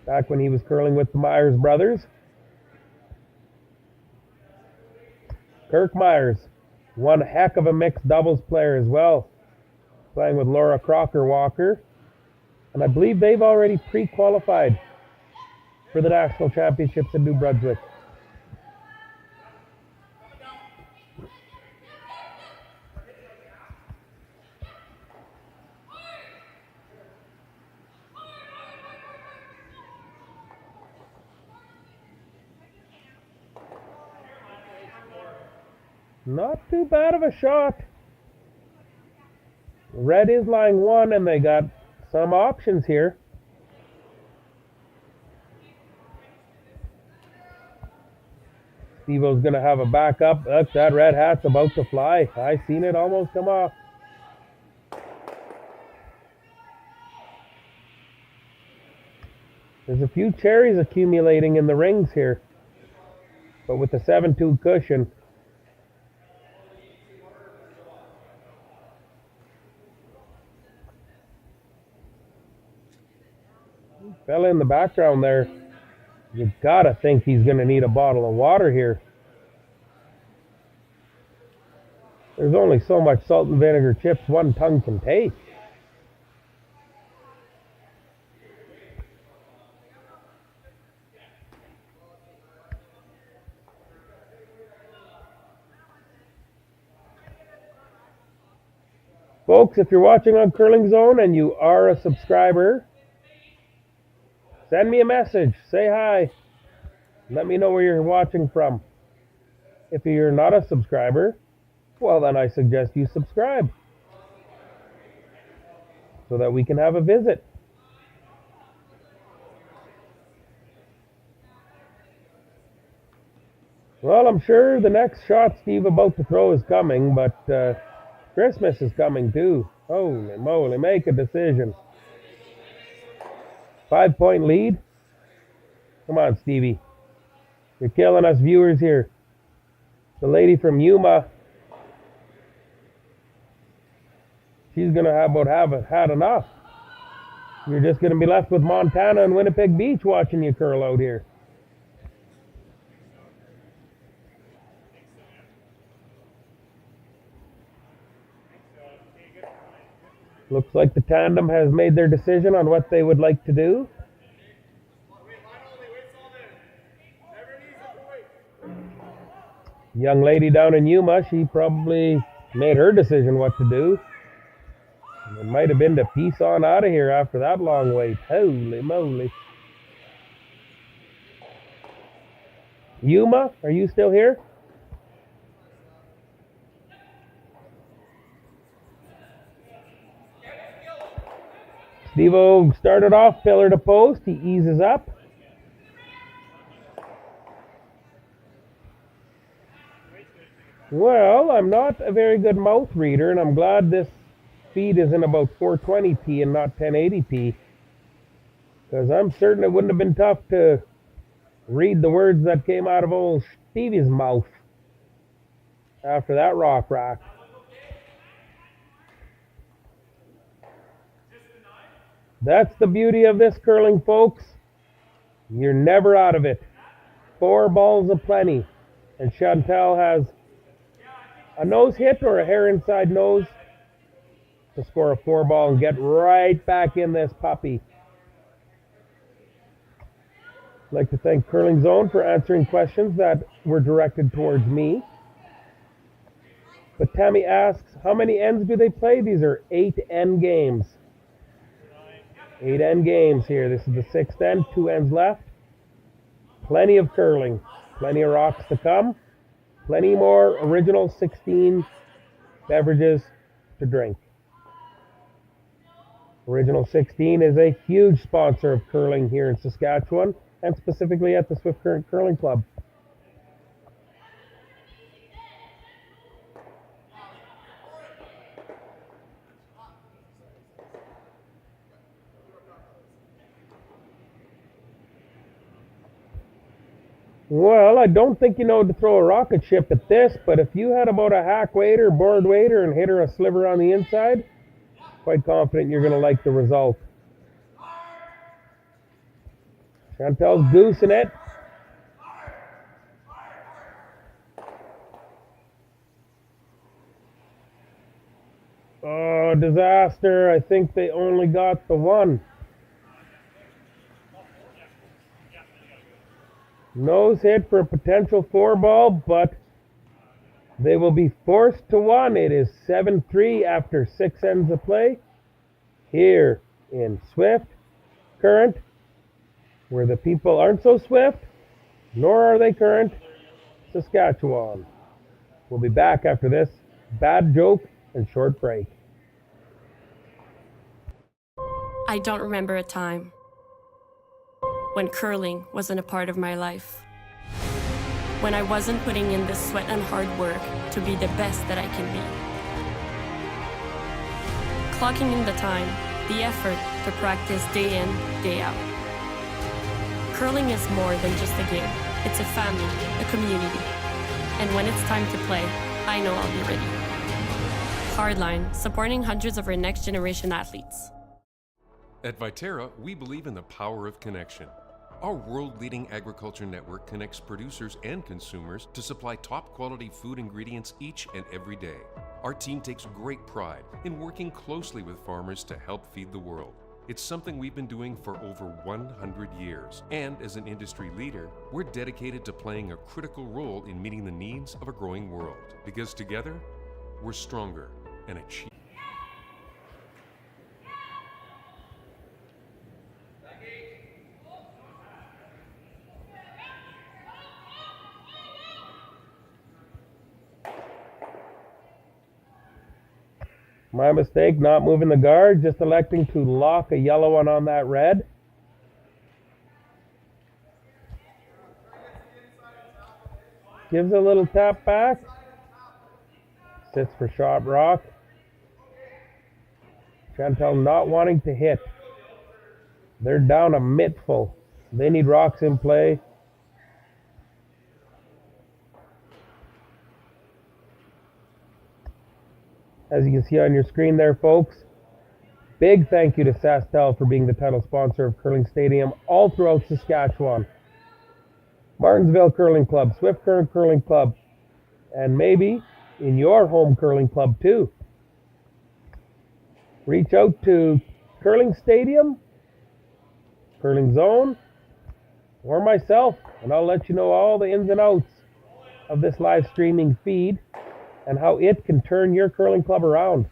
G: Back when he was curling with the Myers brothers. Kirk Myers, one heck of a mixed doubles player as well. Playing with Laura Crocker-Walker. And I believe they've already pre-qualified for the National Championships in New Brunswick. Not too bad of a shot. Red is lying 1, and they got some options here. Steve-O's going to have a backup. Look, that red hat's about to fly. I seen it almost come off. There's a few cherries accumulating in the rings here. But with the 7-2 cushion, fella in the background there, you gotta think he's gonna need a bottle of water here. There's only so much salt and vinegar chips one tongue can take. Folks, if you're watching on Curling Zone and you are a subscriber, send me a message. Say hi. Let me know where you're watching from. If you're not a subscriber, well, then I suggest you subscribe so that we can have a visit. Well, I'm sure the next shot Steve about to throw is coming, but Christmas is coming too. Holy moly, make a decision. 5-point lead? Come on, Stevie. You're killing us viewers here. The lady from Yuma, she's going to have had enough. You're just going to be left with Montana and Winnipeg Beach watching you curl out here. Looks like the tandem has made their decision on what they would like to do. Young lady down in Yuma, she probably made her decision what to do. It might have been to peace on out of here after that long wait. Holy moly. Yuma, are you still here? Steve-O started off pillar to post. He eases up. Well, I'm not a very good mouth reader, and I'm glad this feed is in about 420p and not 1080p, because I'm certain it wouldn't have been tough to read the words that came out of old Stevie's mouth after that rock rack. That's the beauty of this curling, folks. You're never out of it. 4 balls aplenty. And Chantel has a nose hit or a hair inside nose to score a 4-ball and get right back in this puppy. I'd like to thank Curling Zone for answering questions that were directed towards me. But Tammy asks, how many ends do they play? These are 8 end games. 8 end games here. This is the 6th end, 2 ends left. Plenty of curling, plenty of rocks to come, plenty more original 16 beverages to drink. Original 16 is a huge sponsor of curling here in Saskatchewan, and specifically at the Swift Current Curling Club. Well, I don't think you know to throw a rocket ship at this, but if you had about a hack waiter, board waiter, and hit her a sliver on the inside, quite confident you're going to like the result. Chantel's goosing it. Oh, disaster. I think they only got the 1. Nose hit for a potential 4-ball, but they will be forced to 1. It is 7-3 after 6 ends of play here in Swift Current, where the people aren't so swift, nor are they current, Saskatchewan. We'll be back after this bad joke and short break.
K: I don't remember a time when curling wasn't a part of my life. When I wasn't putting in the sweat and hard work to be the best that I can be. Clocking in the time, the effort to practice day in, day out. Curling is more than just a game. It's a family, a community. And when it's time to play, I know I'll be ready. Hardline, supporting hundreds of our next generation athletes.
L: At Viterra, we believe in the power of connection. Our world-leading agriculture network connects producers and consumers to supply top-quality food ingredients each and every day. Our team takes great pride in working closely with farmers to help feed the world. It's something we've been doing for over 100 years. And as an industry leader, we're dedicated to playing a critical role in meeting the needs of a growing world. Because together, we're stronger and achieve.
G: My mistake, not moving the guard, just electing to lock a yellow one on that red. Gives a little tap back. Sits for shot rock. Chantel not wanting to hit. They're down a mittful. They need rocks in play. As you can see on your screen there, folks, big thank you to Saskatchewan for being the title sponsor of Curling Stadium all throughout Saskatchewan. Martensville Curling Club, Swift Current Curling Club, and maybe in your home curling club too. Reach out to Curling Stadium, Curling Zone, or myself, and I'll let you know all the ins and outs of this live streaming feed and how it can turn your curling club around.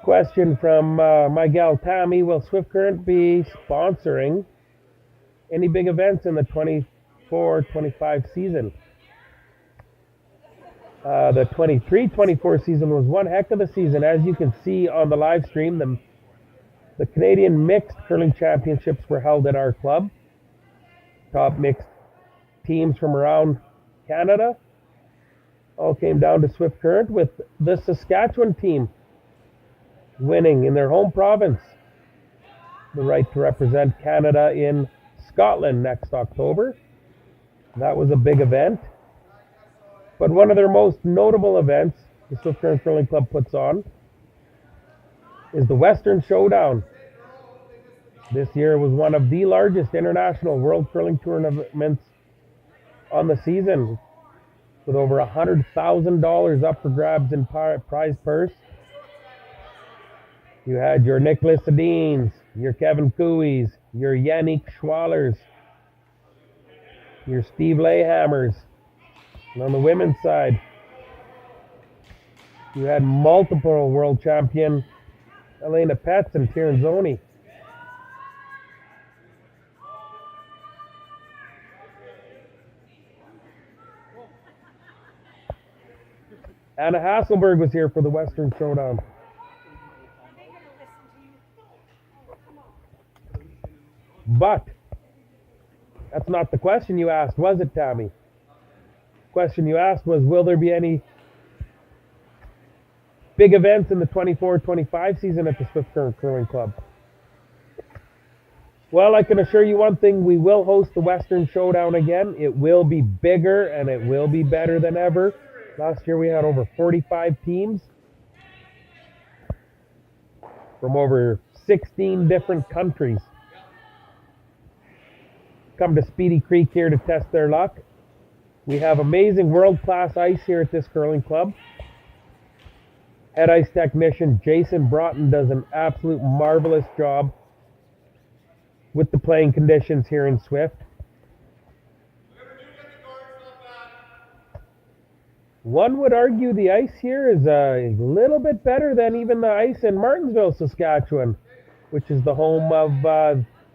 G: Question from my gal Tammy, will Swift Current be sponsoring any big events in the 24-25 season? The 23-24 season was one heck of a season. As you can see on the live stream, the Canadian Mixed Curling Championships were held at our club. Top mixed teams from around Canada all came down to Swift Current, with the Saskatchewan team winning in their home province the right to represent Canada in Scotland next October. That was a big event. But one of their most notable events the Swift Current Curling Club puts on is the Western Showdown. This year was one of the largest international World Curling tournaments on the season, with over $100,000 up for grabs in prize purse. You had your Nicholas Sedins, your Kevin Cooies, your Yannick Schwallers, your Steve Layhammers. And on the women's side, you had multiple world champion Elena Petz and Tiranzoni. Anna Hasselberg was here for the Western Showdown. But that's not the question you asked, was it, Tammy? The question you asked was, will there be any big events in the 24-25 season at the Swift Current Curling Club? Well, I can assure you one thing, we will host the Western Showdown again. It will be bigger and it will be better than ever. Last year we had over 45 teams from over 16 different countries come to Speedy Creek here to test their luck. We have amazing world-class ice here at this curling club. Head ice technician Jason Broughton does an absolute marvelous job with the playing conditions here in Swift. One would argue the ice here is a little bit better than even the ice in Martensville, Saskatchewan, which is the home of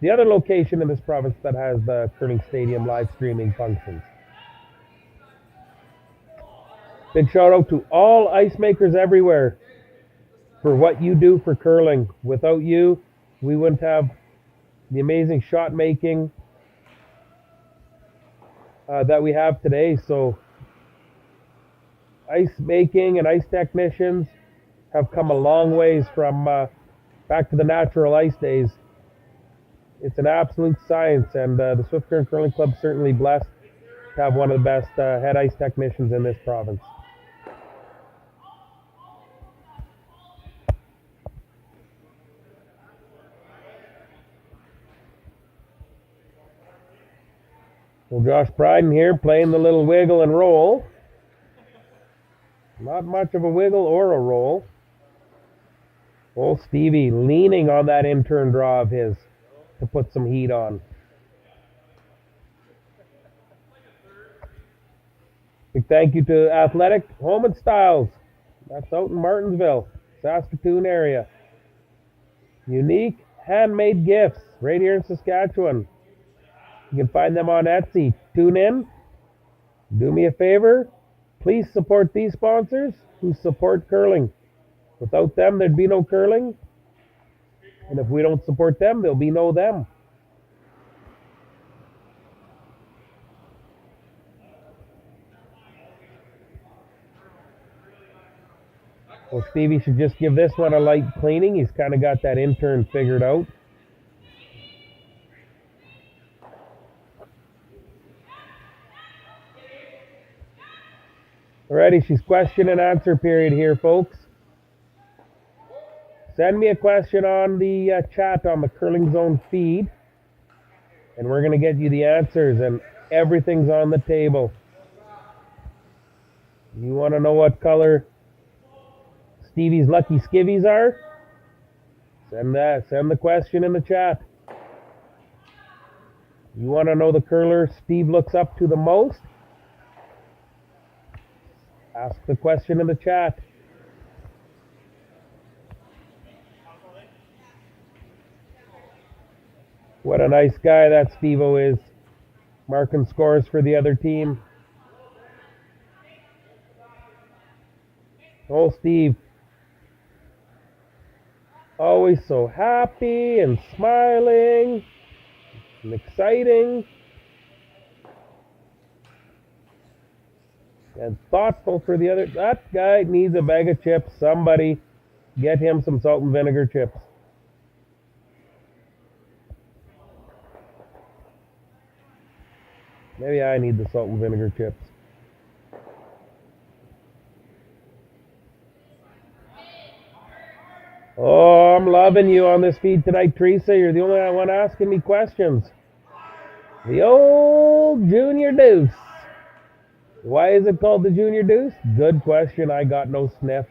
G: the other location in this province that has the Curling Stadium live streaming functions. Big shout out to all ice makers everywhere for what you do for curling. Without you, we wouldn't have the amazing shot making that we have today. So ice making and ice technicians have come a long ways from back to the natural ice days. It's an absolute science, and the Swift Current Curling Club certainly blessed to have one of the best head ice technicians in this province. Well, Josh Bryden here playing the little wiggle and roll. Not much of a wiggle or a roll. Old Stevie leaning on that in-turn draw of his to put some heat on. Big thank you to Athletic Home and Styles. That's out in Martensville. Saskatoon area. Unique handmade gifts right here in Saskatchewan. You can find them on Etsy. Tune in. Do me a favor. Please support these sponsors who support curling. Without them, there'd be no curling. And if we don't support them, there'll be no them. Well, Stevie should just give this one a light cleaning. He's kind of got that intern figured out. Alrighty, she's question and answer period here, folks. Send me a question on the chat on the Curling Zone feed, and we're going to get you the answers, and everything's on the table. You want to know what color Stevie's lucky skivvies are? Send the question in the chat. You want to know the curler Steve looks up to the most? Ask the question in the chat. What a nice guy that Steve-O is. Marking scores for the other team. Oh, Steve. Always so happy and smiling and exciting and thoughtful for the other. That guy needs a bag of chips. Somebody get him some salt and vinegar chips. Maybe I need the salt and vinegar chips. Oh, I'm loving you on this feed tonight, Teresa. You're the only one asking me questions. The old Junior Deuce. Why is it called the Junior Deuce? Good question. I got no sniff.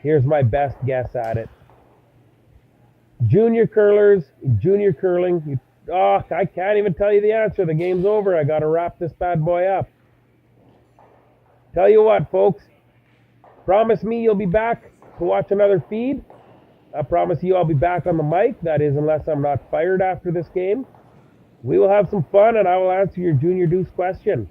G: Here's my best guess at it. Junior curlers, junior curling. Oh, I can't even tell you the answer. The game's over. I got to wrap this bad boy up. Tell you what, folks. Promise me you'll be back to watch another feed. I promise you I'll be back on the mic. That is, unless I'm not fired after this game. We will have some fun, and I will answer your Junior Deuce question.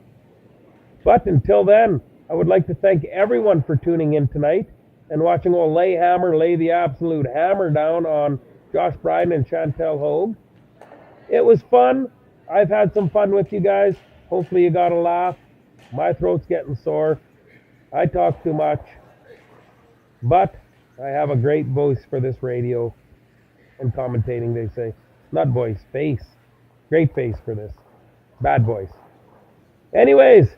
G: But until then, I would like to thank everyone for tuning in tonight and watching old Layhammer lay the absolute hammer down on Josh Bryden and Chantel Hoag. It was fun. I've had some fun with you guys. Hopefully you got a laugh. My throat's getting sore. I talk too much. But I have a great voice for this radio and commentating, they say. Not voice, face. Great face for this. Bad voice. Anyways,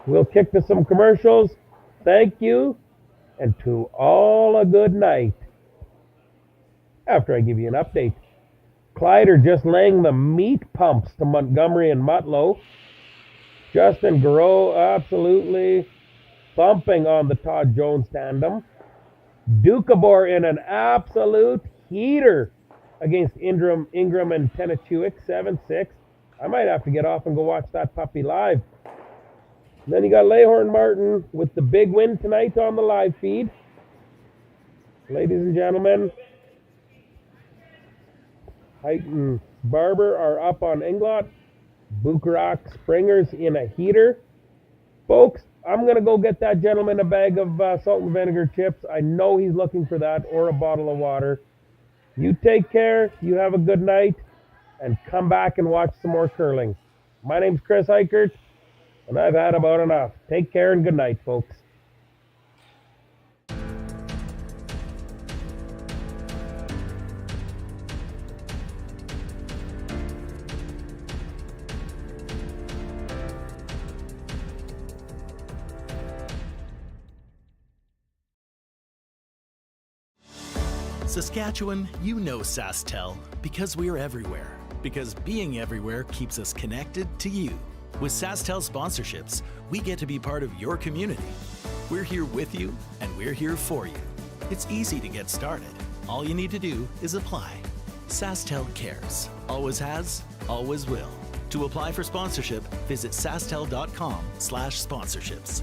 G: we'll kick to some commercials. Thank you. And to all a good night. After I give you an update. Clyde are just laying the meat pumps to Montgomery and Mutlow. Justin Garreau absolutely thumping on the Todd Jones tandem. Dukabor in an absolute heater against Ingram and Tenachuik, 7-6. I might have to get off and go watch that puppy live. And then you got Lehorn Martin with the big win tonight on the live feed. Ladies and gentlemen, Height and Barber are up on Inglot. Bukarak Springer's in a heater. Folks, I'm going to go get that gentleman a bag of salt and vinegar chips. I know he's looking for that, or a bottle of water. You take care. You have a good night. And come back and watch some more curling. My name's Chris Eichert, and I've had about enough. Take care and good night, folks.
C: Saskatchewan, you know SaskTel because we're everywhere. Because being everywhere keeps us connected to you. With SaskTel sponsorships, we get to be part of your community. We're here with you, and we're here for you. It's easy to get started. All you need to do is apply. SaskTel cares. Always has, always will. To apply for sponsorship, visit sastel.com/sponsorships.